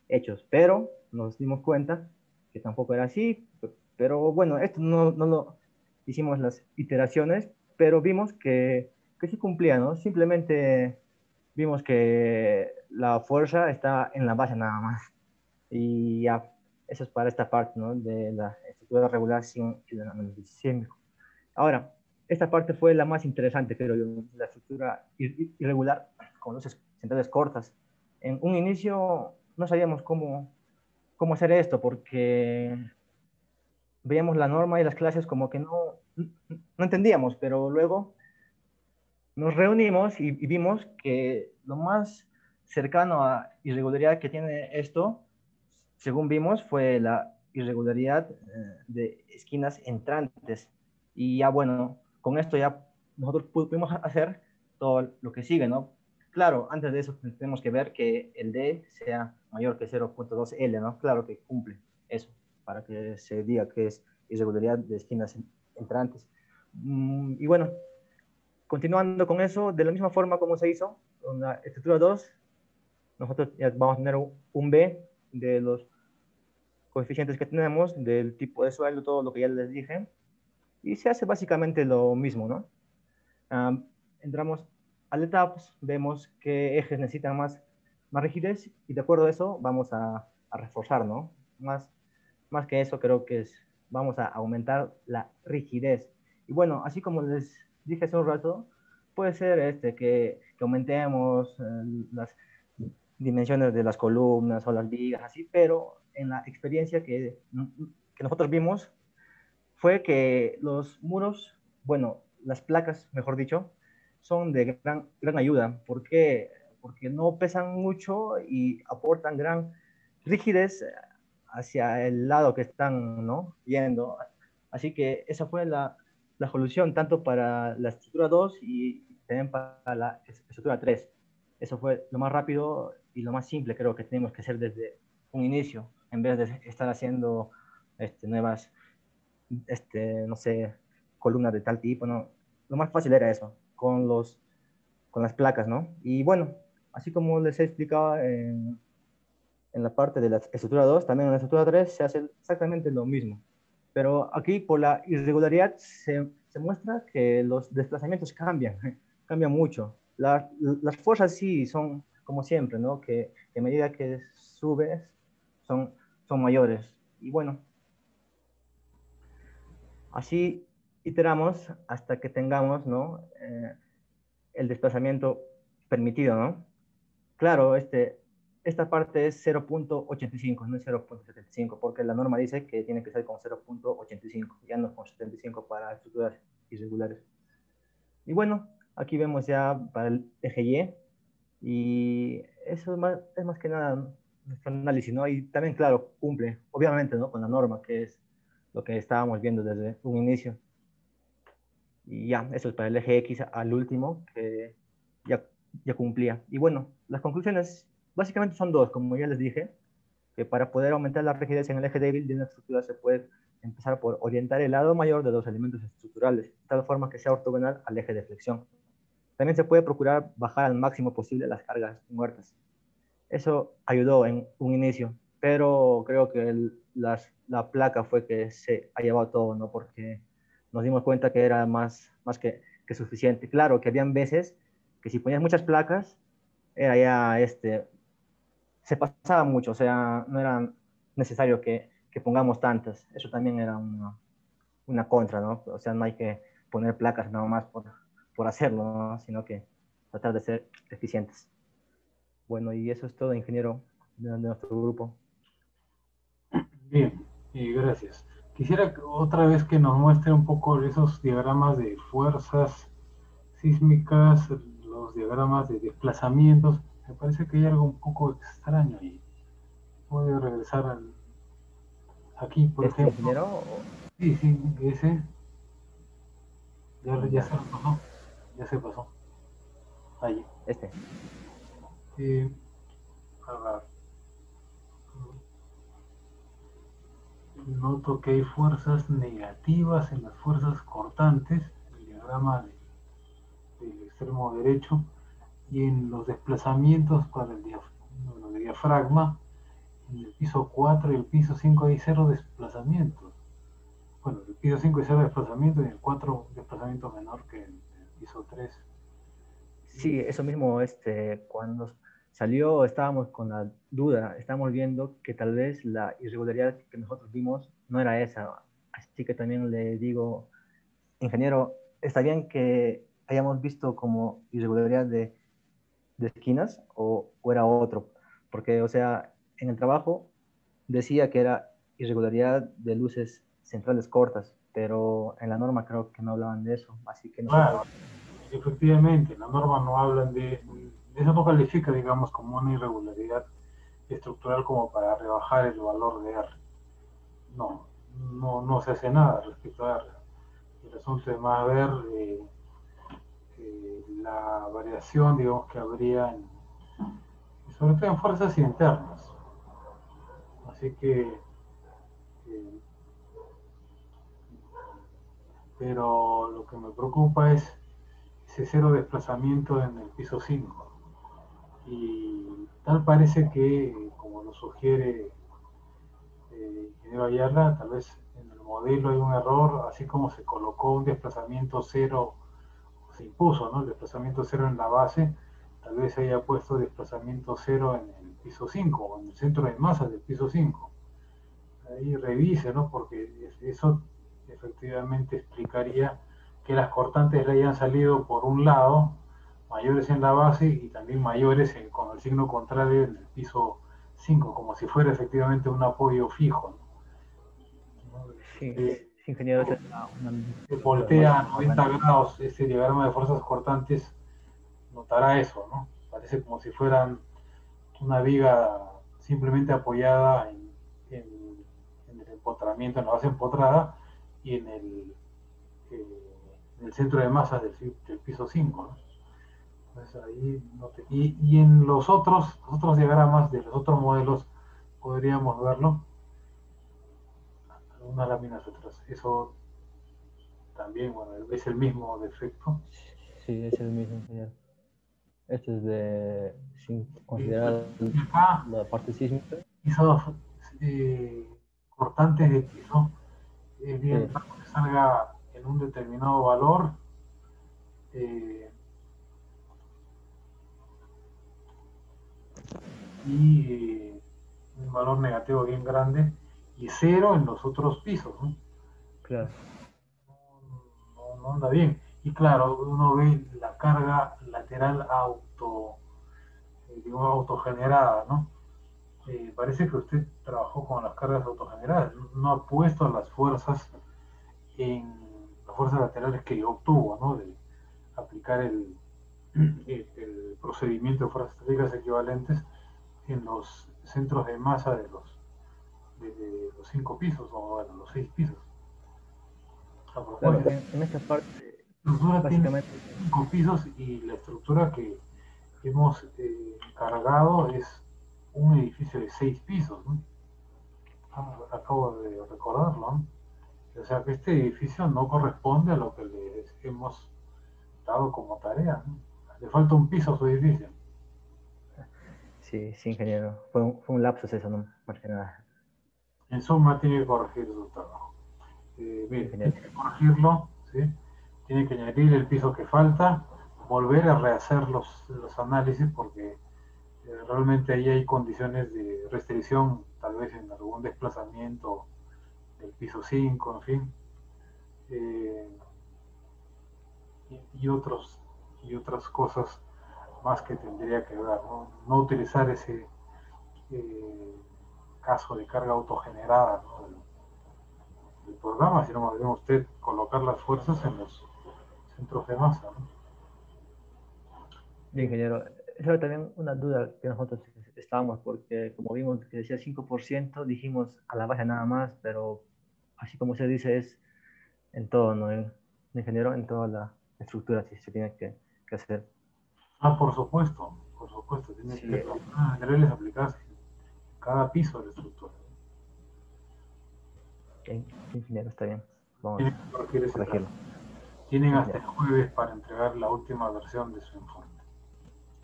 hechos. Pero nos dimos cuenta que tampoco era así. Pero bueno, esto no lo hicimos las iteraciones, pero vimos que sí cumplía, ¿no? Simplemente vimos que la fuerza está en la base nada más. Y ya, eso es para esta parte, ¿no?, de la estructura regular sin el análisis sísmico. Ahora, esta parte fue la más interesante, creo yo, la estructura irregular con luces centrales cortas. En un inicio no sabíamos cómo hacer esto, porque veíamos la norma y las clases como que no entendíamos, pero luego nos reunimos y vimos que lo más cercano a irregularidad que tiene esto, según vimos, fue la irregularidad de esquinas entrantes. Y ya bueno, con esto ya nosotros pudimos hacer todo lo que sigue, ¿no? Claro, antes de eso tenemos que ver que el D sea mayor que 0.2 L, ¿no? Claro que cumple eso, para que se diga que es irregularidad de esquinas entrantes. Y bueno, continuando con eso, de la misma forma como se hizo con la estructura 2, nosotros ya vamos a tener un B de los coeficientes que tenemos, del tipo de suelo, todo lo que ya les dije, y se hace básicamente lo mismo, ¿no? Entramos al etapas, vemos qué ejes necesitan más rigidez, y de acuerdo a eso vamos a reforzar, ¿no? Más que eso, creo que vamos a aumentar la rigidez. Y bueno, así como les dije hace un rato, puede ser que aumentemos las dimensiones de las columnas o las vigas, así, pero en la experiencia que nosotros vimos fue que los muros, bueno, las placas, mejor dicho, son de gran ayuda. ¿Por qué? Porque no pesan mucho y aportan gran rigidez hacia el lado que están, ¿no?, yendo. Así que esa fue la solución tanto para la estructura 2 y también para la estructura 3. Eso fue lo más rápido y lo más simple, creo que tenemos que hacer desde un inicio, en vez de estar haciendo nuevas, no sé, columnas de tal tipo, ¿no? Lo más fácil era eso, con las placas, ¿no? Y bueno, así como les he explicado en la parte de la estructura 2, también en la estructura 3 se hace exactamente lo mismo. Pero aquí, por la irregularidad, se muestra que los desplazamientos cambian, cambian mucho. Las fuerzas sí son como siempre, ¿no? Que a medida que subes son mayores. Y bueno, así iteramos hasta que tengamos, ¿no?, el desplazamiento permitido, ¿no? Claro, esta parte es 0.85, no es 0.75, porque la norma dice que tiene que ser con 0.85, ya no con 75 para estructuras irregulares. Y bueno, aquí vemos ya para el eje Y, y eso es más que nada nuestro análisis, ¿no? Y también, claro, cumple, obviamente, ¿no?, con la norma, que es lo que estábamos viendo desde un inicio. Y ya, eso es para el eje X al último, que ya cumplía. Y bueno, las conclusiones básicamente son dos, como ya les dije, que para poder aumentar la rigidez en el eje débil de una estructura se puede empezar por orientar el lado mayor de los elementos estructurales, de tal forma que sea ortogonal al eje de flexión. También se puede procurar bajar al máximo posible las cargas muertas. Eso ayudó en un inicio, pero creo que la placa fue que se ha llevado todo, ¿no? Porque nos dimos cuenta que era más que suficiente. Claro que habían veces que si ponías muchas placas, era ya se pasaba mucho, o sea, no era necesario que pongamos tantas. Eso también era una contra, ¿no? O sea, no hay que poner placas nada más por hacerlo, ¿no?, sino que tratar de ser eficientes. Bueno, y eso es todo, ingeniero, de nuestro grupo. Bien, gracias. Quisiera otra vez que nos muestre un poco esos diagramas de fuerzas sísmicas, los diagramas de desplazamientos. Me parece que hay algo un poco extraño ahí. Voy a regresar aquí, por ¿Este ejemplo. ingeniero? Sí, sí, ese ya se pasó. Ya se pasó. Ahí. Este. Eh, a ver, noto que hay fuerzas negativas en las fuerzas cortantes, el diagrama del extremo derecho, y en los desplazamientos para el diafragma, en el piso 4 y el piso 5 hay cero desplazamientos. Bueno, el piso 5 hay cero desplazamiento y en el 4 desplazamiento menor que en el piso 3. Sí, eso mismo, cuando salió estábamos con la duda, estábamos viendo que tal vez la irregularidad que nosotros vimos no era esa. Así que también le digo, ingeniero, ¿está bien que hayamos visto como irregularidad de esquinas o era otro? Porque, o sea, en el trabajo decía que era irregularidad de luces centrales cortas, pero en la norma creo que no hablaban de eso. Así que Claro, nosotros, efectivamente, la norma no hablan eso no califica, digamos, como una irregularidad estructural como para rebajar el valor de R. No, no se hace nada respecto a R. El asunto es más ver la variación, digamos, que habría, sobre todo en fuerzas internas. Así que, eh, pero lo que me preocupa es ese cero desplazamiento en el piso 5. Y tal parece que, como lo sugiere ingeniero Ayala, tal vez en el modelo hay un error, así como se colocó un desplazamiento cero, se impuso, ¿no? El desplazamiento cero en la base, tal vez se haya puesto desplazamiento cero en el piso 5 o en el centro de masa del piso 5. Ahí revise, ¿no? Porque eso efectivamente explicaría que las cortantes le hayan salido por un lado, mayores en la base y también mayores con el signo contrario en el piso 5, como si fuera efectivamente un apoyo fijo, ¿no? sí, Eh, sí, ingeniero, esa es una Se duda más voltea a 90 importante. grados ese diagrama de fuerzas cortantes, notará eso, ¿no? Parece como si fueran una viga simplemente apoyada en el empotramiento, en la base empotrada y en el centro de masa del piso 5, ¿no? Entonces ahí y en los otros diagramas de los otros modelos podríamos verlo, algunas láminas atrás. Eso también, bueno, es el mismo defecto. Sí, es el mismo, ingeniero. Esto es sin Pues, considerar acá la parte sísmica. pisos cortantes de piso, es Sí, bien raro que salga en un determinado valor, eh, y un valor negativo bien grande y cero en los otros pisos, ¿no? claro. No anda bien. Y claro, uno ve la carga lateral digo, autogenerada, ¿no? Parece que usted trabajó con las cargas autogeneradas, no ha puesto las fuerzas en las fuerzas laterales que obtuvo, ¿no? De aplicar el procedimiento de fuerzas estáticas equivalentes en los centros de masa de los 5 pisos o bueno, los 6 pisos. A Claro, propósito, en esta parte, la estructura tiene básicamente, 5 pisos y la estructura que hemos cargado es un edificio de 6 pisos, ¿no? Acabo de recordarlo, ¿no? O sea que este edificio no corresponde a lo que les hemos dado como tarea, ¿no? Le falta un piso a su edificio. sí, sí, ingeniero. Fue un lapsus eso, no, más que nada, En suma, tiene que corregir su trabajo. Mire, ingeniero. tiene que corregirlo, ¿sí? Tiene que añadir el piso que falta, volver a rehacer los análisis porque realmente ahí hay condiciones de restricción, tal vez en algún desplazamiento del piso 5, en fin. Eh, y otras cosas más que tendría que ver, ¿no? No utilizar ese eh, caso de carga autogenerada, ¿no? del programa, sino más bien usted colocar las fuerzas en los centros de masa, ¿no? Bien, ingeniero. Esa era también una duda que nosotros estábamos, porque como vimos que decía 5%, dijimos a la base nada más, pero así como usted dice, es en todo, ¿no? Ingeniero, en toda la estructura, si se tiene que hacer. Ah, por supuesto, tiene Sí, que generales aplicadas en cada piso de la estructura. ingeniero, está bien. Vamos Tienen que corregir a ese corregirlo. trabajo. Tienen hasta el Ingeniero. jueves para entregar la última versión de su informe.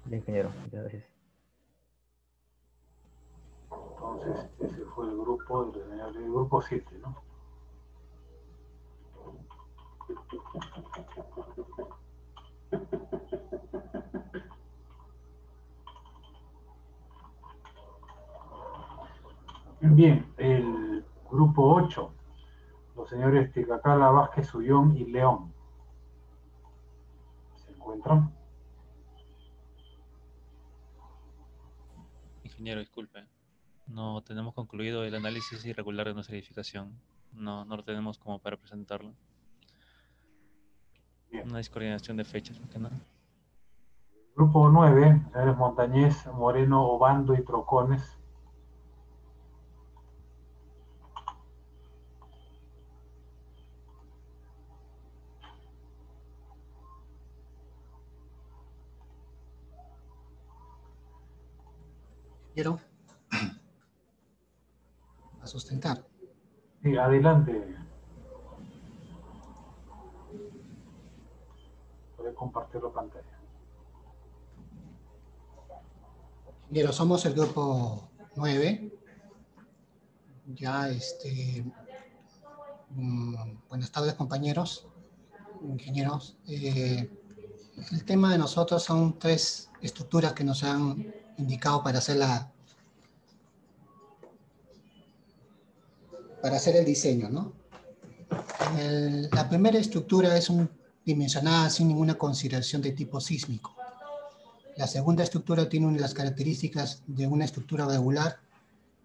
Bien, ingeniero, muchas gracias. Entonces, ese fue el grupo de los señores, el grupo 7, ¿no? Bien, el grupo 8, los señores Ticacala, Vázquez, Ullón y León. ¿Se encuentran? Ingeniero, disculpe. No tenemos concluido el análisis irregular de nuestra edificación. No lo tenemos como para presentarlo. Bien. Una descoordinación de fechas, más que nada. Grupo 9, señores Montañez, Moreno, Obando y Trocones. Quiero a sustentar. Sí, adelante. Puede compartir la pantalla. Ingeniero, somos el grupo 9. Ya, buenas tardes, compañeros, ingenieros. El tema de nosotros son 3 estructuras que nos han indicado para hacer el diseño, ¿no? La primera estructura es dimensionada sin ninguna consideración de tipo sísmico. La segunda estructura tiene las características de una estructura regular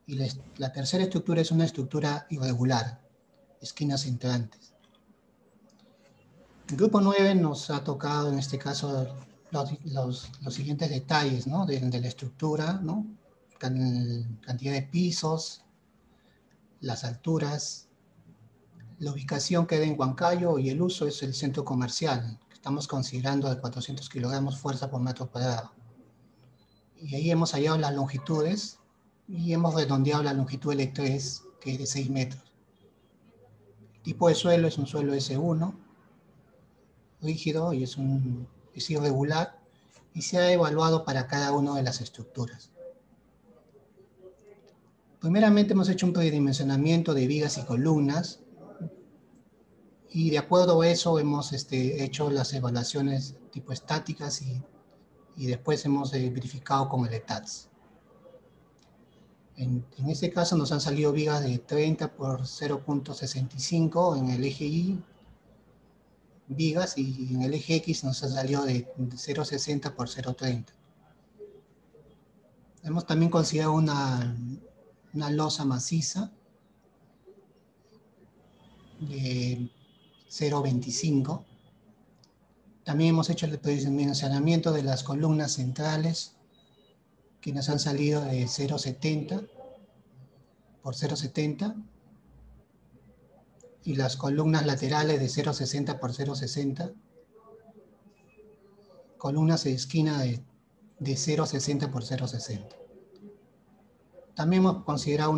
y la tercera estructura es una estructura irregular, esquinas entrantes. El grupo 9 nos ha tocado en este caso los siguientes detalles, ¿no? de la estructura, ¿no? Cantidad de pisos, las alturas, la ubicación queda en Huancayo y el uso es el centro comercial. Estamos considerando de 400 kilogramos fuerza por metro cuadrado. Y ahí hemos hallado las longitudes y hemos redondeado la longitud L3, que es de 6 metros. El tipo de suelo es un suelo S1, rígido y es irregular y se ha evaluado para cada una de las estructuras. Primeramente hemos hecho un predimensionamiento de vigas y columnas y de acuerdo a eso hemos hecho las evaluaciones tipo estáticas y después hemos verificado con el ETATS. En este caso nos han salido vigas de 30 por 0.65 en el eje Y, vigas, y en el eje X nos ha salido de 0.60 por 0.30. Hemos también considerado una losa maciza de 0.25. También hemos hecho el predimensionamiento de las columnas centrales, que nos han salido de 0.70 por 0.70, y las columnas laterales de 0.60 por 0.60, columnas de esquina de 0.60 por 0.60. También hemos considerado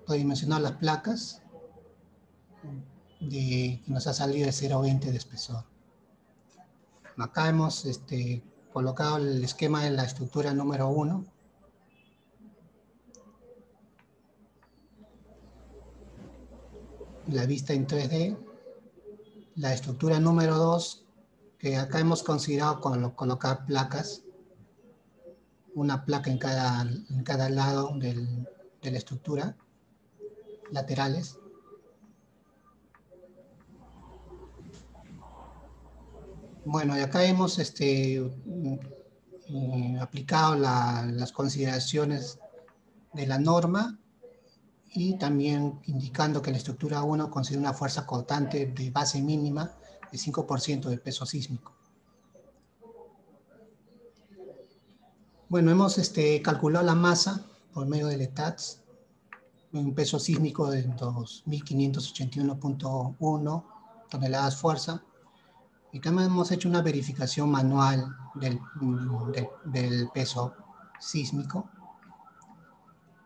predimensionar las placas, que nos ha salido de 0.20 de espesor. Acá hemos colocado el esquema de la estructura número 1. La vista en 3D. La estructura número 2, que acá hemos considerado colocar placas, una placa en cada lado de la estructura, laterales. Bueno, y acá hemos aplicado las consideraciones de la norma y también indicando que la estructura 1 considera una fuerza cautante de base mínima de 5% del peso sísmico. Bueno, hemos calculado la masa por medio del ETATS, un peso sísmico de 2.581.1 toneladas fuerza, y también hemos hecho una verificación manual del peso sísmico,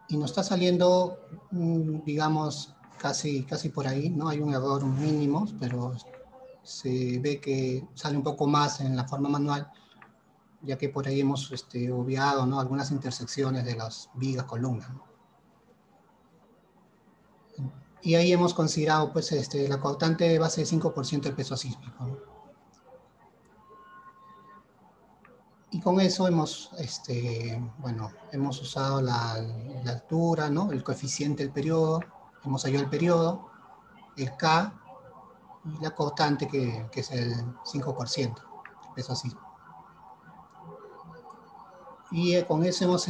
y nos está saliendo, digamos, casi por ahí, ¿no? Hay un error mínimo, pero se ve que sale un poco más en la forma manual, ya que por ahí hemos obviado, ¿no?, algunas intersecciones de las vigas, columnas, ¿no? Y ahí hemos considerado pues, la cautante de base de 5% del peso sísmico, ¿no? Y con eso hemos, bueno, hemos usado la altura, ¿no?, el coeficiente del periodo, hemos hallado el periodo, el K y la cautante que es el 5% del peso sísmico. Y con eso hemos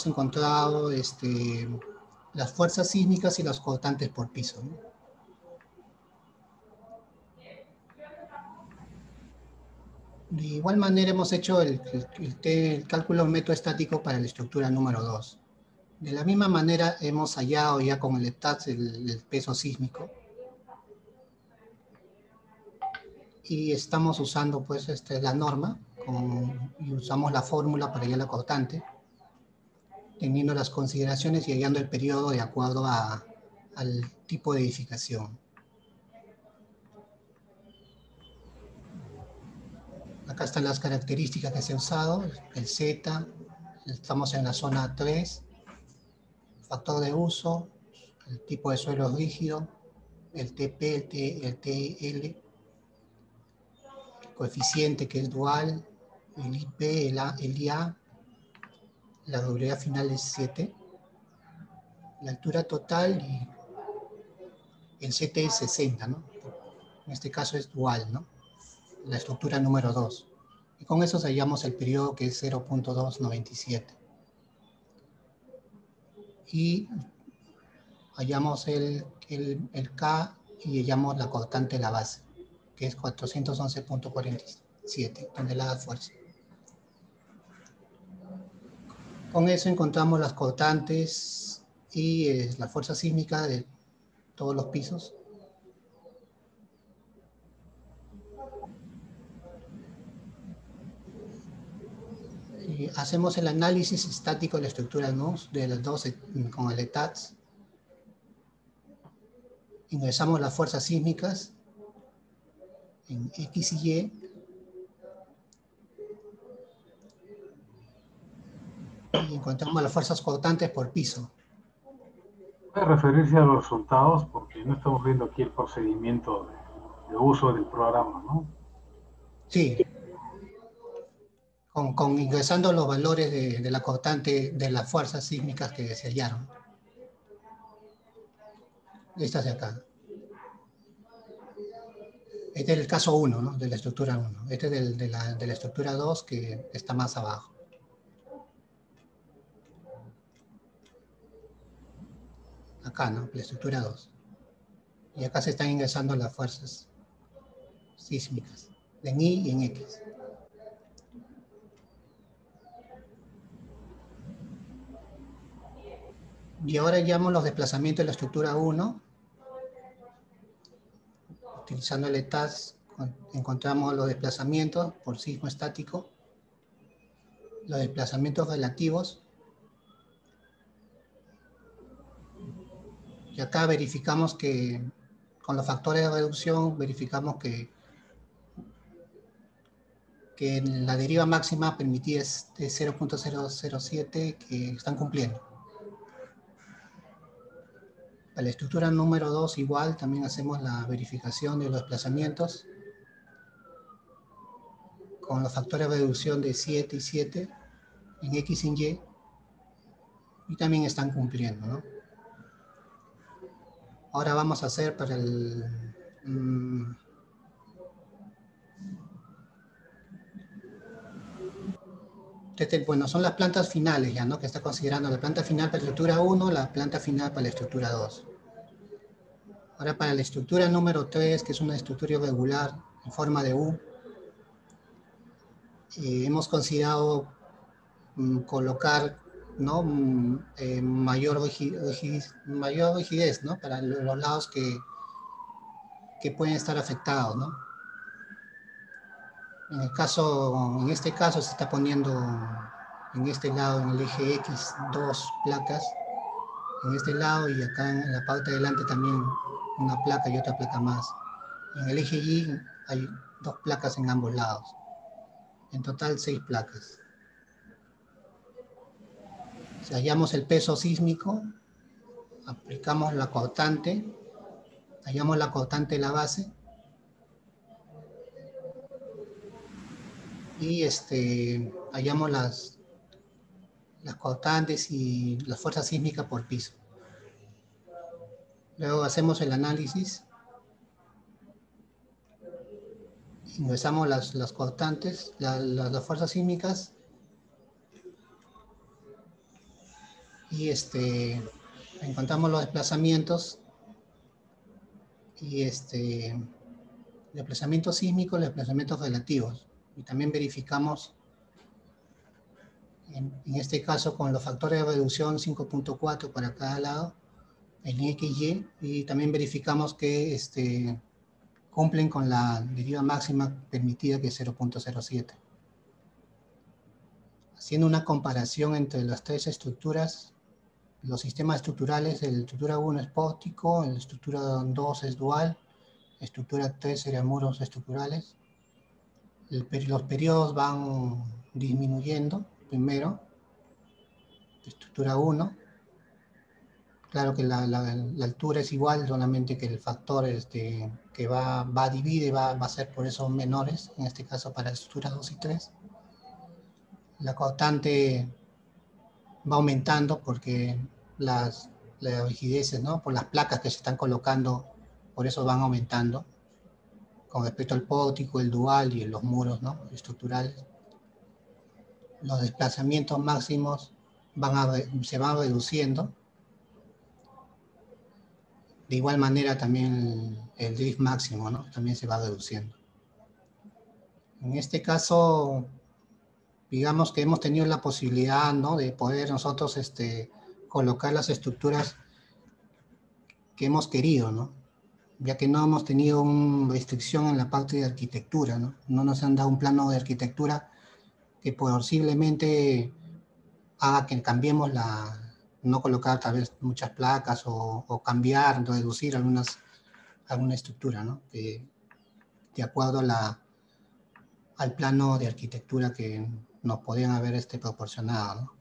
encontrado las fuerzas sísmicas y las cautantes por piso, ¿no? De igual manera hemos hecho el cálculo metoestático para la estructura número 2. De la misma manera hemos hallado ya con el ETATS el peso sísmico. Y estamos usando pues la norma y usamos la fórmula para hallar la cautante, teniendo las consideraciones y hallando el periodo de acuerdo al tipo de edificación. Acá están las características que se ha usado, el Z, estamos en la zona 3, factor de uso, el tipo de suelo rígido, el TP, el TL, el coeficiente que es dual, el IP, el IA, la durabilidad final es 7, la altura total y el CT es 60, ¿no? En este caso es dual, ¿no? La estructura número 2. Y con eso hallamos el periodo que es 0.297. Y hallamos el K y hallamos la cautante de la base, que es 411.47 toneladas fuerza. Con eso encontramos las cautantes y la fuerza sísmica de todos los pisos. Y hacemos el análisis estático de la estructura, ¿no?, de las dos con el ETATS. Ingresamos las fuerzas sísmicas en X y Y. Y encontramos las fuerzas cautantes por piso. Puede referirse a los resultados porque no estamos viendo aquí el procedimiento de uso del programa, ¿no? Sí. Con ingresando los valores de la cautante de las fuerzas sísmicas que se hallaron. Estas de acá. Este es el caso 1, ¿no?, de la estructura 1. Este es de la estructura 2, que está más abajo. Acá, ¿no?, la estructura 2. Y acá se están ingresando las fuerzas sísmicas, en Y y en X. Y ahora hallamos los desplazamientos de la estructura 1. Utilizando el ETAS encontramos los desplazamientos por sismo estático, los desplazamientos relativos. Y acá verificamos que, con los factores de reducción, verificamos que la deriva máxima permitida es de 0.007, que están cumpliendo. Para la estructura número 2 igual, también hacemos la verificación de los desplazamientos con los factores de reducción de 7 y 7 en X y Y también están cumpliendo, ¿no? Ahora vamos a hacer para el... Bueno, son las plantas finales ya, ¿no? Que está considerando la planta final para la estructura 1, la planta final para la estructura 2. Ahora para la estructura número 3, que es una estructura irregular en forma de U, hemos considerado colocar, ¿no? Mayor rigidez, ¿no? Para los lados que pueden estar afectados, ¿no? En este caso se está poniendo en este lado, en el eje X, 2 placas, en este lado y acá en la parte de delante también una placa y otra placa más. En el eje Y hay 2 placas en ambos lados. En total 6 placas. Si hallamos el peso sísmico, aplicamos la cortante, hallamos la cortante de la base y hallamos las cortantes y las fuerzas sísmicas por piso. Luego hacemos el análisis, ingresamos las cortantes, las fuerzas sísmicas y encontramos los desplazamientos y desplazamientos sísmicos, desplazamientos relativos. Y también verificamos, en este caso con los factores de reducción 5.4 para cada lado, en XY, y también verificamos que cumplen con la deriva máxima permitida, que es 0.07. Haciendo una comparación entre las tres estructuras, los sistemas estructurales, la estructura 1 es pórtico, la estructura 2 es dual, la estructura 3 serían muros estructurales. Los periodos van disminuyendo, primero, estructura 1. Claro que la altura es igual, solamente que el factor que va a dividir va a ser por eso menores, en este caso para estructuras 2 y 3. La cortante va aumentando porque las rigideces, ¿no? Por las placas que se están colocando, por eso van aumentando. Con respecto al pórtico, el dual y los muros, ¿no? Estructurales. Los desplazamientos máximos se van reduciendo. De igual manera también el drift máximo, ¿no? También se va reduciendo. En este caso, digamos que hemos tenido la posibilidad, ¿no? De poder nosotros colocar las estructuras que hemos querido, ¿no? Ya que no hemos tenido una restricción en la parte de arquitectura, ¿no? No nos han dado un plano de arquitectura que posiblemente haga que cambiemos no colocar tal vez muchas placas o cambiar, reducir alguna estructura, ¿no? De acuerdo al plano de arquitectura que nos podían haber proporcionado, ¿no?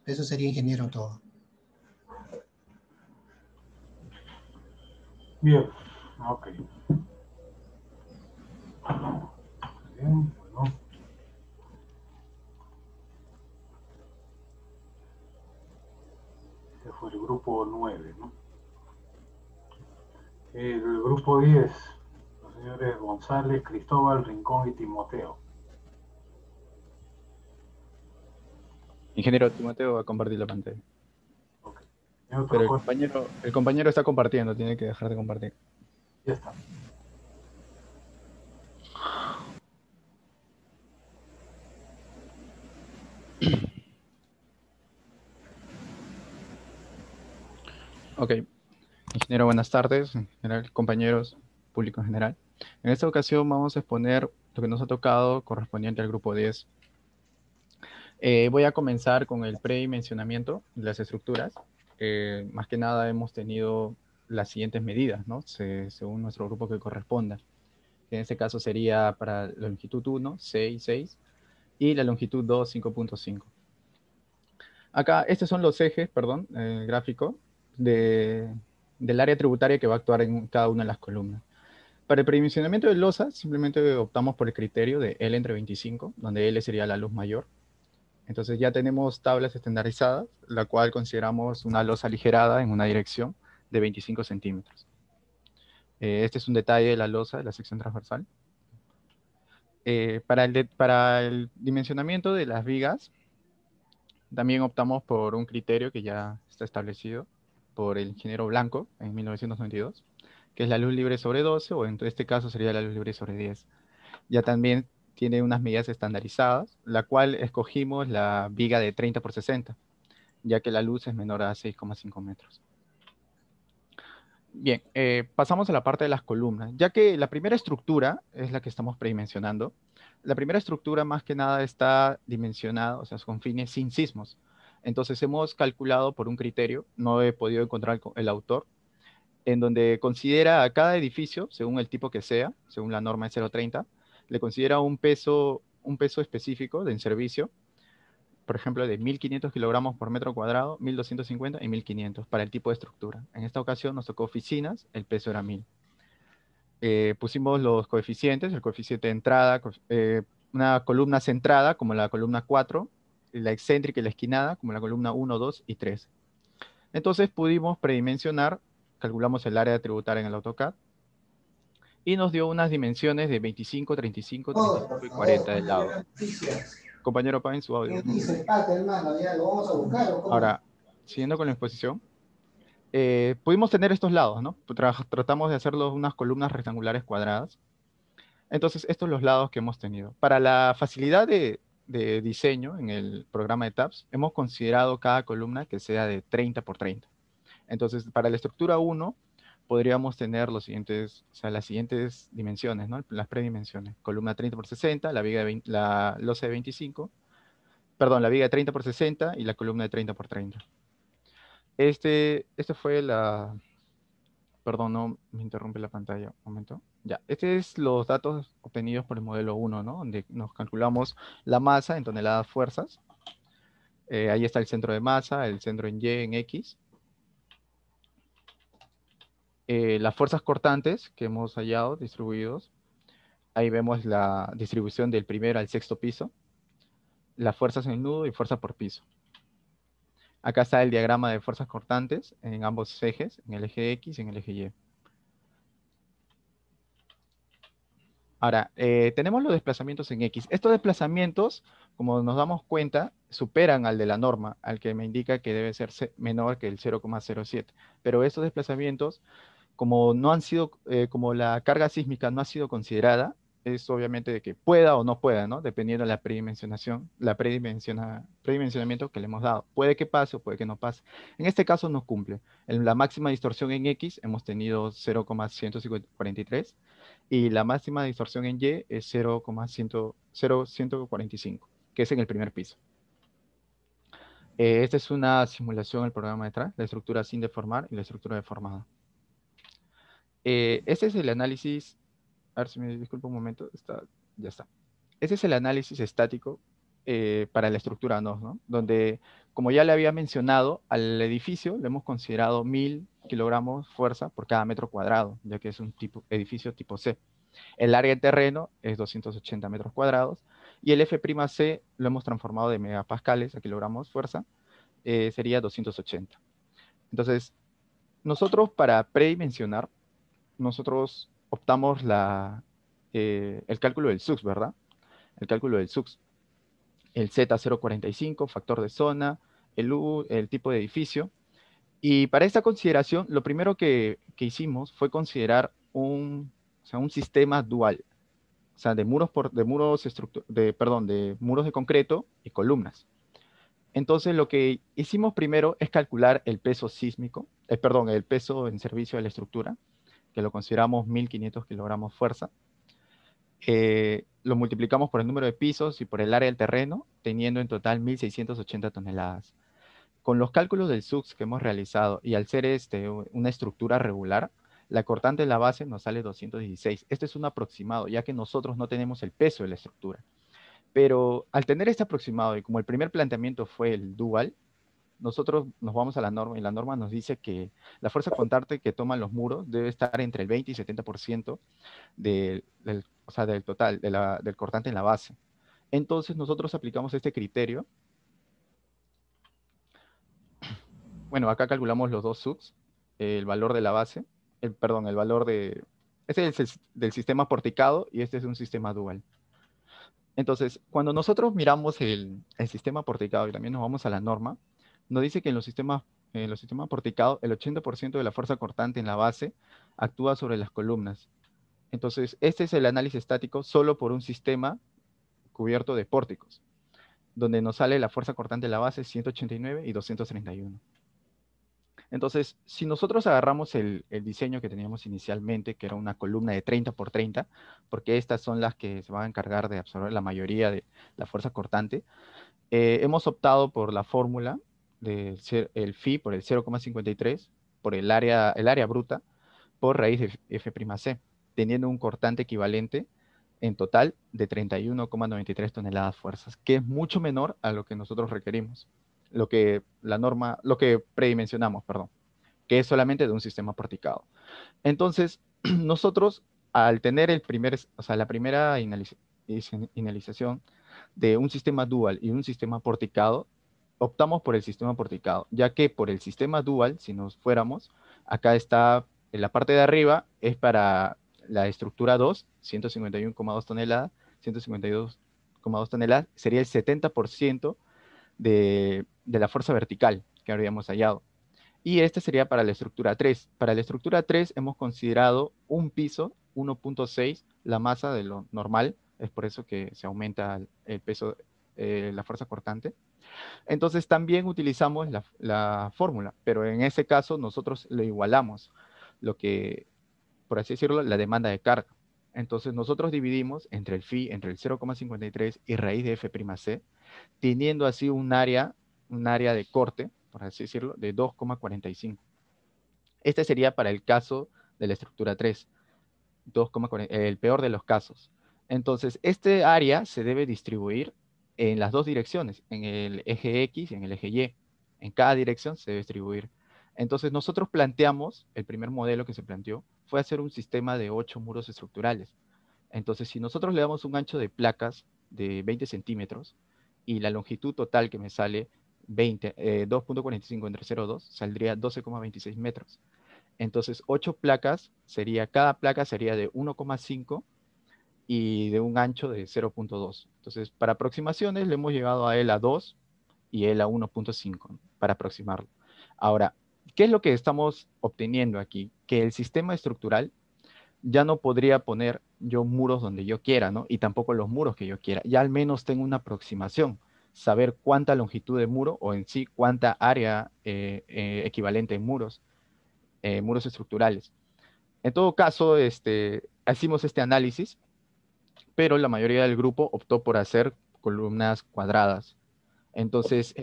Eso sería, ingeniero, todo. Bien, ok. Bien, bueno. Este fue el grupo 9, ¿no? El grupo 10, los señores González, Cristóbal, Rincón y Timoteo. Ingeniero Timoteo va a compartir la pantalla. Okay. Pero el compañero está compartiendo, tiene que dejar de compartir. Ya está. Ok. Ingeniero, buenas tardes, en general, compañeros, público en general. En esta ocasión vamos a exponer lo que nos ha tocado correspondiente al grupo 10. Voy a comenzar con el predimensionamiento de las estructuras. Más que nada hemos tenido las siguientes medidas, ¿no? Según nuestro grupo que corresponda. En este caso sería para la longitud 1, 6, y la longitud 2, 5.5. Acá, estos son los ejes, perdón, el gráfico del área tributaria que va a actuar en cada una de las columnas. Para el predimensionamiento de losas, simplemente optamos por el criterio de L entre 25, donde L sería la luz mayor. Entonces ya tenemos tablas estandarizadas, la cual consideramos una losa aligerada en una dirección de 25 centímetros. Este es un detalle de la losa, de la sección transversal. Para el dimensionamiento de las vigas, también optamos por un criterio que ya está establecido por el ingeniero Blanco en 1992, que es la luz libre sobre 12, o en este caso sería la luz libre sobre 10. Ya también tiene unas medidas estandarizadas, la cual escogimos la viga de 30 por 60, ya que la luz es menor a 6,5 metros. Bien, pasamos a la parte de las columnas, ya que la primera estructura es la que estamos predimensionando. La primera estructura más que nada está dimensionada, o sea, con fines sin sismos. Entonces hemos calculado por un criterio, no he podido encontrar el autor, en donde considera a cada edificio, según el tipo que sea, según la norma de 030, le considera un peso específico de en servicio, por ejemplo, de 1.500 kilogramos por metro cuadrado, 1.250 y 1.500 para el tipo de estructura. En esta ocasión nos tocó oficinas, el peso era 1.000. Pusimos los coeficientes, el coeficiente de entrada, una columna centrada como la columna 4, la excéntrica y la esquinada como la columna 1, 2 y 3. Entonces pudimos predimensionar, calculamos el área tributaria en el AutoCAD, y nos dio unas dimensiones de 25, 35, 35 y 40 del lado. Compañero, apaguen su audio. Ahora, siguiendo con la exposición, pudimos tener estos lados, ¿no? Tratamos de hacerlos unas columnas rectangulares cuadradas. Entonces, estos son los lados que hemos tenido. Para la facilidad de diseño en el programa de TAPS, hemos considerado cada columna que sea de 30 por 30. Entonces, para la estructura 1, podríamos tener los siguientes, o sea, las siguientes dimensiones, ¿no? Las predimensiones. Columna 30 por 60, la viga de la losa de 25, perdón, la viga de 30 por 60 y la columna de 30 por 30. Este fue la... Perdón, no me interrumpe la pantalla. Un momento. Ya, es los datos obtenidos por el modelo 1, ¿no? Donde nos calculamos la masa en toneladas fuerzas. Ahí está el centro de masa, el centro en Y, en X. Las fuerzas cortantes que hemos hallado distribuidos. Ahí vemos la distribución del primer al sexto piso. Las fuerzas en nudo y fuerza por piso. Acá está el diagrama de fuerzas cortantes en ambos ejes, en el eje X y en el eje Y. Ahora, tenemos los desplazamientos en X. Estos desplazamientos, como nos damos cuenta, superan al de la norma, al que me indica que debe ser menor que el 0,07. Pero estos desplazamientos, como no han sido, como la carga sísmica no ha sido considerada, es obviamente de que pueda o no pueda, ¿no? Dependiendo de la predimensionación, predimensionamiento que le hemos dado. Puede que pase o puede que no pase. En este caso no cumple. En la máxima distorsión en X hemos tenido 0,143 y la máxima distorsión en Y es 0,145, que es en el primer piso. Esta es una simulación del programa detrás, la estructura sin deformar y la estructura deformada. Este es el análisis, a ver si me disculpa un momento, ya está. Este es el análisis estático para la estructura 2, ¿no? Donde, como ya le había mencionado, al edificio le hemos considerado 1.000 kilogramos fuerza por cada metro cuadrado, ya que es un edificio tipo C. El área de terreno es 280 metros cuadrados y el F'C lo hemos transformado de megapascales a kilogramos fuerza, sería 280. Entonces, nosotros para predimensionar, nosotros optamos el cálculo del SUX, ¿verdad? El cálculo del SUX. El Z045, factor de zona, el U, el tipo de edificio. Y para esta consideración, lo primero que hicimos fue considerar un sistema dual, o sea, de muros de concreto y columnas. Entonces, lo que hicimos primero es calcular el peso sísmico, el peso en servicio de la estructura, que lo consideramos 1.500 kilogramos fuerza. Lo multiplicamos por el número de pisos y por el área del terreno, teniendo en total 1.680 toneladas. Con los cálculos del SUX que hemos realizado y al ser una estructura regular, la cortante de la base nos sale 216. Este es un aproximado, ya que nosotros no tenemos el peso de la estructura. Pero al tener este aproximado y como el primer planteamiento fue el dual, nosotros nos vamos a la norma y la norma nos dice que la fuerza cortante que toman los muros debe estar entre el 20 y 70% del total, del cortante en la base. Entonces nosotros aplicamos este criterio. Bueno, acá calculamos los dos SUX, el valor de la base, el valor de... Este es del sistema porticado y este es un sistema dual. Entonces, cuando nosotros miramos el sistema porticado y también nos vamos a la norma, nos dice que en los sistemas porticados el 80% de la fuerza cortante en la base actúa sobre las columnas. Entonces, este es el análisis estático solo por un sistema cubierto de pórticos, donde nos sale la fuerza cortante de la base 189 y 231. Entonces, si nosotros agarramos el diseño que teníamos inicialmente, que era una columna de 30 por 30, porque estas son las que se van a encargar de absorber la mayoría de la fuerza cortante, hemos optado por la fórmula del phi por el 0,53, por el área bruta, por raíz de F'C, teniendo un cortante equivalente en total de 31,93 toneladas fuerzas, que es mucho menor a lo que nosotros requerimos, lo que predimensionamos, perdón, que es solamente de un sistema porticado. Entonces, nosotros, al tener la primera inicialización de un sistema dual y un sistema porticado, optamos por el sistema porticado, ya que por el sistema dual, si nos fuéramos, acá está, en la parte de arriba, es para la estructura 2, 151,2 toneladas, 152,2 toneladas, sería el 70% de la fuerza vertical que habríamos hallado. Y este sería para la estructura 3. Para la estructura 3 hemos considerado un piso 1.6, la masa de lo normal, es por eso que se aumenta el peso, la fuerza cortante. Entonces también utilizamos la fórmula, pero en ese caso nosotros lo igualamos, lo que, por así decirlo, la demanda de carga. Entonces nosotros dividimos entre el phi, entre el 0,53 y raíz de F'C, teniendo así un área de corte, por así decirlo, de 2,45. Este sería para el caso de la estructura 3, el peor de los casos. Entonces, este área se debe distribuir en las dos direcciones, en el eje X y en el eje Y. En cada dirección se debe distribuir. Entonces, nosotros planteamos, el primer modelo que se planteó, fue hacer un sistema de 8 muros estructurales. Entonces, si nosotros le damos un ancho de placas de 20 centímetros y la longitud total que me sale 2.45 entre 0,2, saldría 12,26 metros. Entonces, 8 placas, cada placa sería de 1,5 y de un ancho de 0.2. Entonces, para aproximaciones le hemos llegado a él a 2 y él a 1.5 para aproximarlo. Ahora, ¿qué es lo que estamos obteniendo aquí? Que el sistema estructural ya no podría poner yo muros donde yo quiera, ¿no? Y tampoco los muros que yo quiera. Ya al menos tengo una aproximación, saber cuánta longitud de muro o en sí cuánta área equivalente en muros estructurales. En todo caso, hicimos este análisis, pero la mayoría del grupo optó por hacer columnas cuadradas. Entonces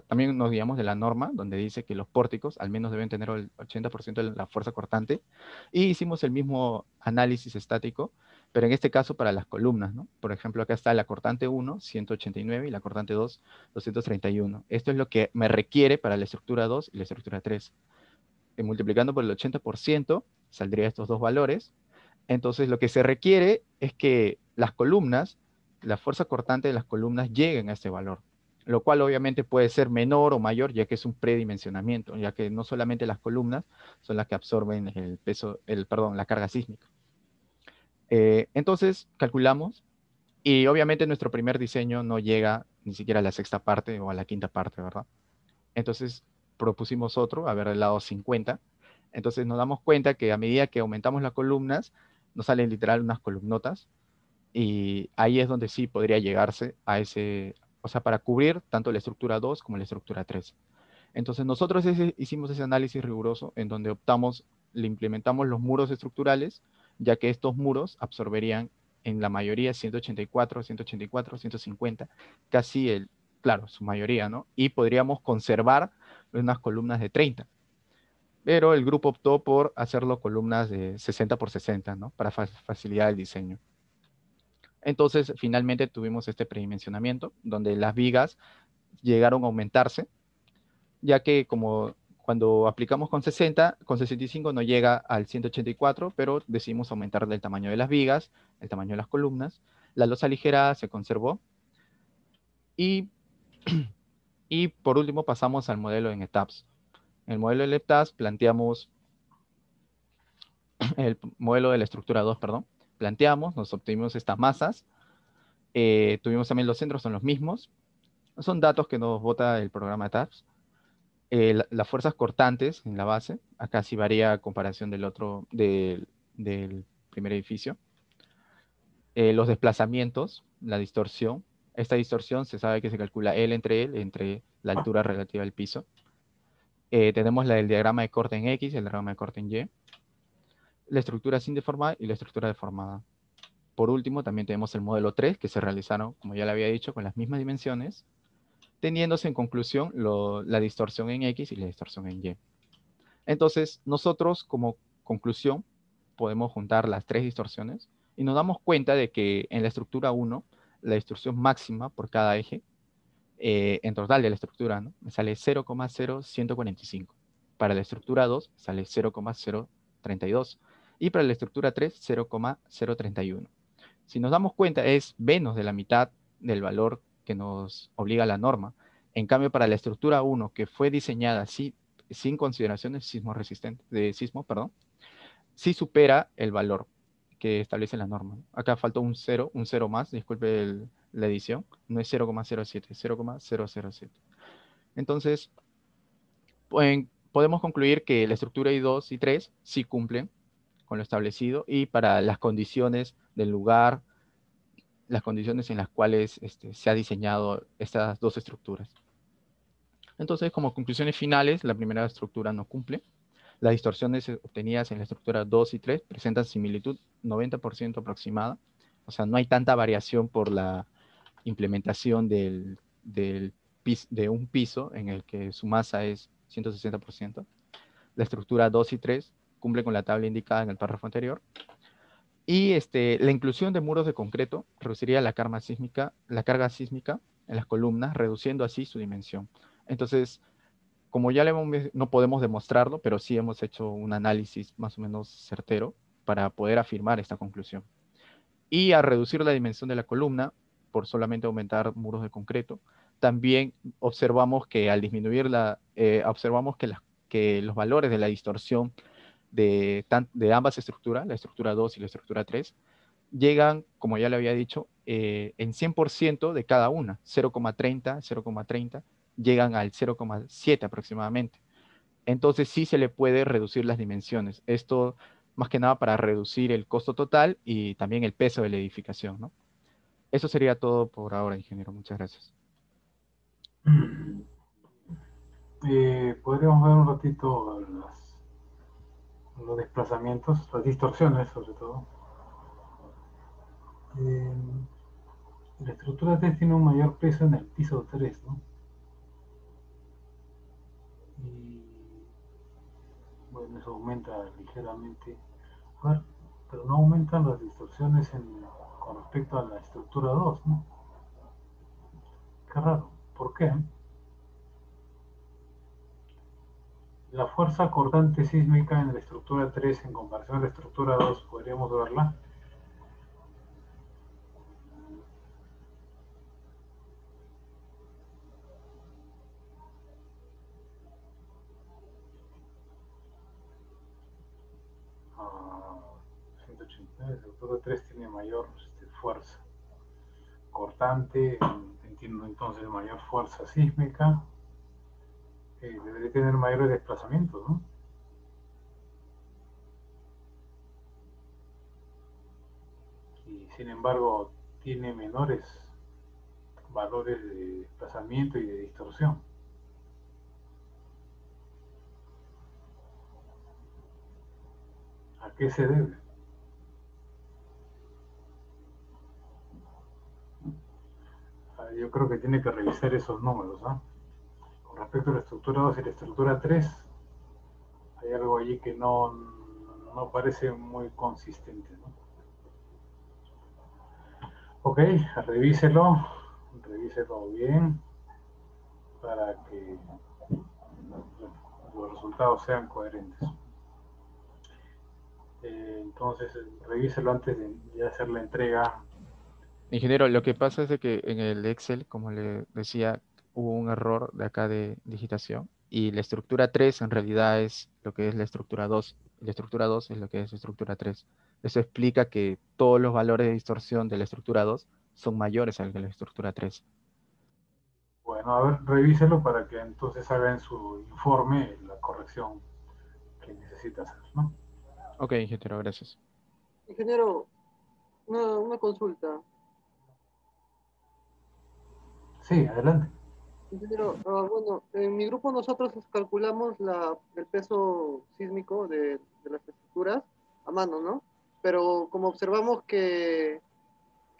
también nos guiamos de la norma, donde dice que los pórticos al menos deben tener el 80% de la fuerza cortante, y hicimos el mismo análisis estático, pero en este caso para las columnas, ¿no? Por ejemplo, acá está la cortante 1, 189, y la cortante 2, 231. Esto es lo que me requiere para la estructura 2 y la estructura 3. Multiplicando por el 80%, saldría estos dos valores. Entonces, lo que se requiere es que las columnas, la fuerza cortante de las columnas lleguen a este valor, lo cual obviamente puede ser menor o mayor, ya que es un predimensionamiento, ya que no solamente las columnas son las que absorben la carga sísmica. Entonces, calculamos, y obviamente nuestro primer diseño no llega ni siquiera a la sexta parte o a la quinta parte, ¿verdad? Entonces, propusimos otro, haber el lado 50. Entonces nos damos cuenta que a medida que aumentamos las columnas, nos salen literal unas columnotas, y ahí es donde sí podría llegarse a para cubrir tanto la estructura 2 como la estructura 3. Entonces nosotros hicimos ese análisis riguroso en donde le implementamos los muros estructurales, ya que estos muros absorberían en la mayoría 184, 184, 150, casi claro, su mayoría, ¿no? Y podríamos conservar unas columnas de 30. Pero el grupo optó por hacerlo columnas de 60 por 60, ¿no? Para facilitar el diseño. Entonces, finalmente tuvimos este predimensionamiento, donde las vigas llegaron a aumentarse, ya que como cuando aplicamos con 60, con 65 no llega al 184, pero decidimos aumentar el tamaño de las vigas, el tamaño de las columnas. La losa ligera se conservó. Y por último pasamos al modelo en etapas. En el modelo de etapas planteamos el modelo de la estructura 2, perdón. planteamos, nos obtuvimos estas masas. Tuvimos también los centros, son los mismos. Son datos que nos bota el programa TAPS. Las fuerzas cortantes en la base, acá sí varía a comparación del primer edificio. Los desplazamientos, la distorsión. Esta distorsión se sabe que se calcula L entre la altura relativa al piso. Tenemos el diagrama de corte en X y el diagrama de corte en Y. La estructura sin deformar y la estructura deformada. Por último, también tenemos el modelo 3, que se realizaron, como ya le había dicho, con las mismas dimensiones, teniéndose en conclusión la distorsión en X y la distorsión en Y. Entonces, nosotros como conclusión podemos juntar las tres distorsiones y nos damos cuenta de que en la estructura 1, la distorsión máxima por cada eje, en total de la estructura, ¿no?, me sale 0,0145. Para la estructura 2 sale 0,032. Y para la estructura 3, 0,031. Si nos damos cuenta, es menos de la mitad del valor que nos obliga la norma. En cambio, para la estructura 1, que fue diseñada sin consideraciones de sismo, sí supera el valor que establece la norma. Acá faltó un 0 más, disculpe la edición, no es 0,07, es 0,007. Entonces, podemos concluir que la estructura 2 y 3 sí cumplen con lo establecido, y para las condiciones del lugar, las condiciones en las cuales se ha diseñado estas dos estructuras. Entonces, como conclusiones finales, la primera estructura no cumple. Las distorsiones obtenidas en la estructura 2 y 3 presentan similitud 90% aproximada. O sea, no hay tanta variación por la implementación de un piso en el que su masa es 160%. La estructura 2 y 3 cumple con la tabla indicada en el párrafo anterior. Y la inclusión de muros de concreto reduciría la carga sísmica en las columnas, reduciendo así su dimensión. Entonces, como ya no podemos demostrarlo, pero sí hemos hecho un análisis más o menos certero para poder afirmar esta conclusión. Y al reducir la dimensión de la columna, por solamente aumentar muros de concreto, también observamos que al disminuir que los valores de la distorsión de ambas estructuras, la estructura 2 y la estructura 3, llegan, como ya le había dicho, en 100% de cada una, 0,30, llegan al 0,7 aproximadamente. Entonces sí se le puede reducir las dimensiones. Esto más que nada para reducir el costo total y también el peso de la edificación, ¿no? Eso sería todo por ahora, ingeniero. Muchas gracias. Podríamos ver un ratito los desplazamientos, las distorsiones sobre todo. La estructura 3 tiene un mayor peso en el piso 3, ¿no? Y bueno, eso aumenta ligeramente. A ver, pero no aumentan las distorsiones con respecto a la estructura 2, ¿no? Qué raro. ¿Por qué? La fuerza cortante sísmica en la estructura 3 en comparación a la estructura 2, podríamos verla. La estructura 3 tiene mayor fuerza cortante, entiendo entonces mayor fuerza sísmica, debería tener mayores desplazamientos, ¿no? Y sin embargo tiene menores valores de desplazamiento y de distorsión. ¿A qué se debe? Yo creo que tiene que revisar esos números, ¿no? Con respecto a la estructura 2 y la estructura 3, hay algo allí que no parece muy consistente, ¿no? Ok, revíselo bien para que los resultados sean coherentes. Entonces, revíselo antes de hacer la entrega. Ingeniero, lo que pasa es de que en el Excel, como le decía, hubo un error de acá de digitación. y la estructura 3 en realidad es lo que es la estructura 2. La estructura 2 es lo que es la estructura 3. Eso explica que todos los valores de distorsión de la estructura 2 son mayores al de la estructura 3. Bueno, a ver, revíselo para que entonces haga en su informe la corrección que necesita hacer, ¿no? Ok, ingeniero, gracias. Ingeniero, una consulta. Sí, adelante. Ingeniero, bueno, en mi grupo nosotros calculamos el peso sísmico de las estructuras a mano, ¿no? Pero como observamos que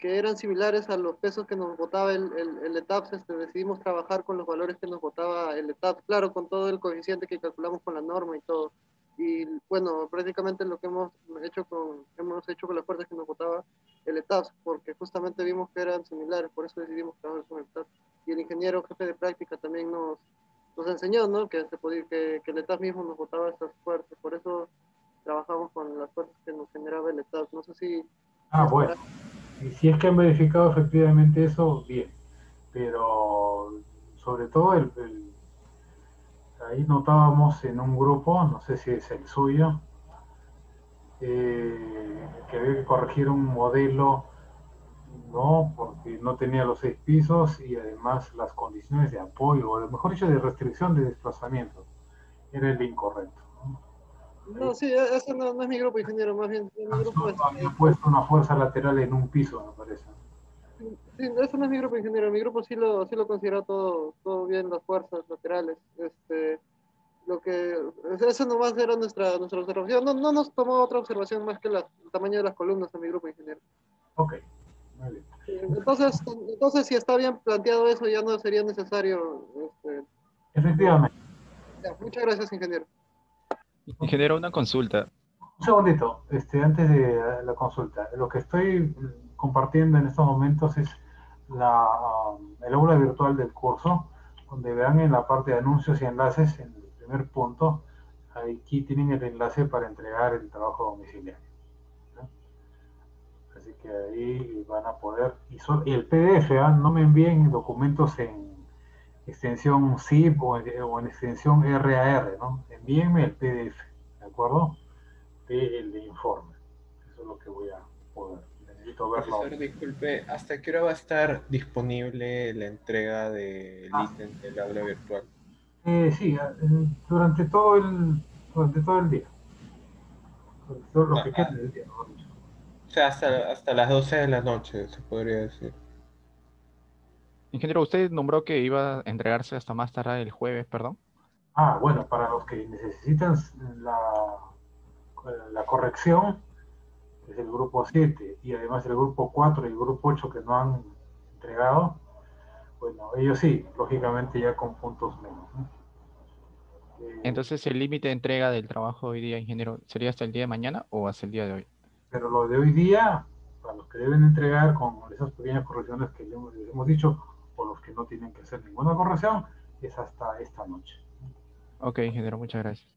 eran similares a los pesos que nos botaba el ETAPS, decidimos trabajar con los valores que nos botaba el ETAPS, claro, con todo el coeficiente que calculamos con la norma y todo. Y bueno, prácticamente lo que hemos hecho con las fuerzas que nos botaba el ETAPS, porque justamente vimos que eran similares, por eso decidimos trabajar con el ETAPS. Y el ingeniero jefe de práctica también nos enseñó, ¿no? Que el ETAPS mismo nos botaba estas fuerzas, por eso trabajamos con las fuerzas que nos generaba el ETAPS. No sé si Bueno. Y si es que han verificado efectivamente eso, bien. Pero sobre todo ahí notábamos en un grupo, no sé si es el suyo, que había que corregir un modelo, no, porque no tenía los 6 pisos y además las condiciones de apoyo, o mejor dicho, de restricción de desplazamiento, era el incorrecto. No, sí, ese no es mi grupo, ingeniero, más bien. Mi grupo había puesto una fuerza lateral en un piso, me parece. Sí, ese no es mi grupo, ingeniero. Mi grupo sí lo considera todo bien, las fuerzas laterales. Eso nomás era nuestra observación. No nos tomó otra observación más que el tamaño de las columnas en mi grupo, ingeniero. Ok, muy bien. Entonces, si está bien planteado eso, ya no sería necesario. Efectivamente. Ya, muchas gracias, ingeniero. Ingeniero, una consulta. Un segundito, antes de la consulta. Lo que estoy compartiendo en estos momentos es el aula virtual del curso, donde verán en la parte de anuncios y enlaces, en el primer punto, aquí tienen el enlace para entregar el trabajo domiciliario, ¿no? Así que ahí van a poder, y el PDF, no me envíen documentos en extensión zip o en extensión RAR, ¿no? Envíenme el PDF, ¿de acuerdo? El informe. Eso es lo que voy a poder. Necesito verlo. Profesor, disculpe, ¿hasta qué hora va a estar disponible la entrega del ítem del aula virtual? Sí, durante todo el día. Durante todo lo que queda del día, ¿no? O sea, hasta las 12 de la noche, se podría decir. Ingeniero, usted nombró que iba a entregarse hasta más tarde el jueves, perdón. Bueno, para los que necesitan la corrección, es el grupo 7, y además el grupo 4 y el grupo 8 que no han entregado, bueno, ellos sí, lógicamente ya con puntos menos, ¿no? Entonces, ¿el límite de entrega del trabajo hoy día, ingeniero, sería hasta el día de mañana o hasta el día de hoy? Pero lo de hoy día, para los que deben entregar con esas pequeñas correcciones que les hemos dicho, o los que no tienen que hacer ninguna corrección, es hasta esta noche. Ok, ingeniero, muchas gracias.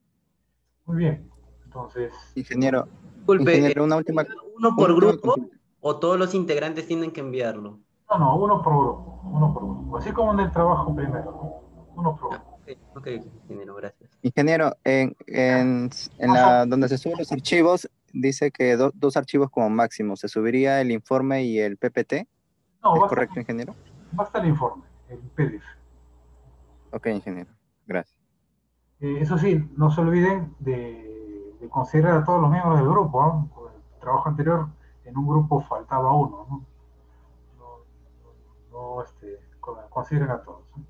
Muy bien, entonces... Ingeniero, Disculpe, ingeniero, una última... ¿uno por grupo o todos los integrantes tienen que enviarlo? No, uno por grupo, así como en el trabajo primero, uno por grupo. Ok, ingeniero, gracias. Ingeniero, donde se suben los archivos, dice que dos archivos como máximo. ¿Se subiría el informe y el PPT? No, ¿Es correcto, ingeniero? Basta el informe, el PDF. Ok, ingeniero, gracias. Eso sí, no se olviden de considerar a todos los miembros del grupo, ¿no? Por el trabajo anterior, en un grupo faltaba uno, ¿no? Consideren a todos, ¿no?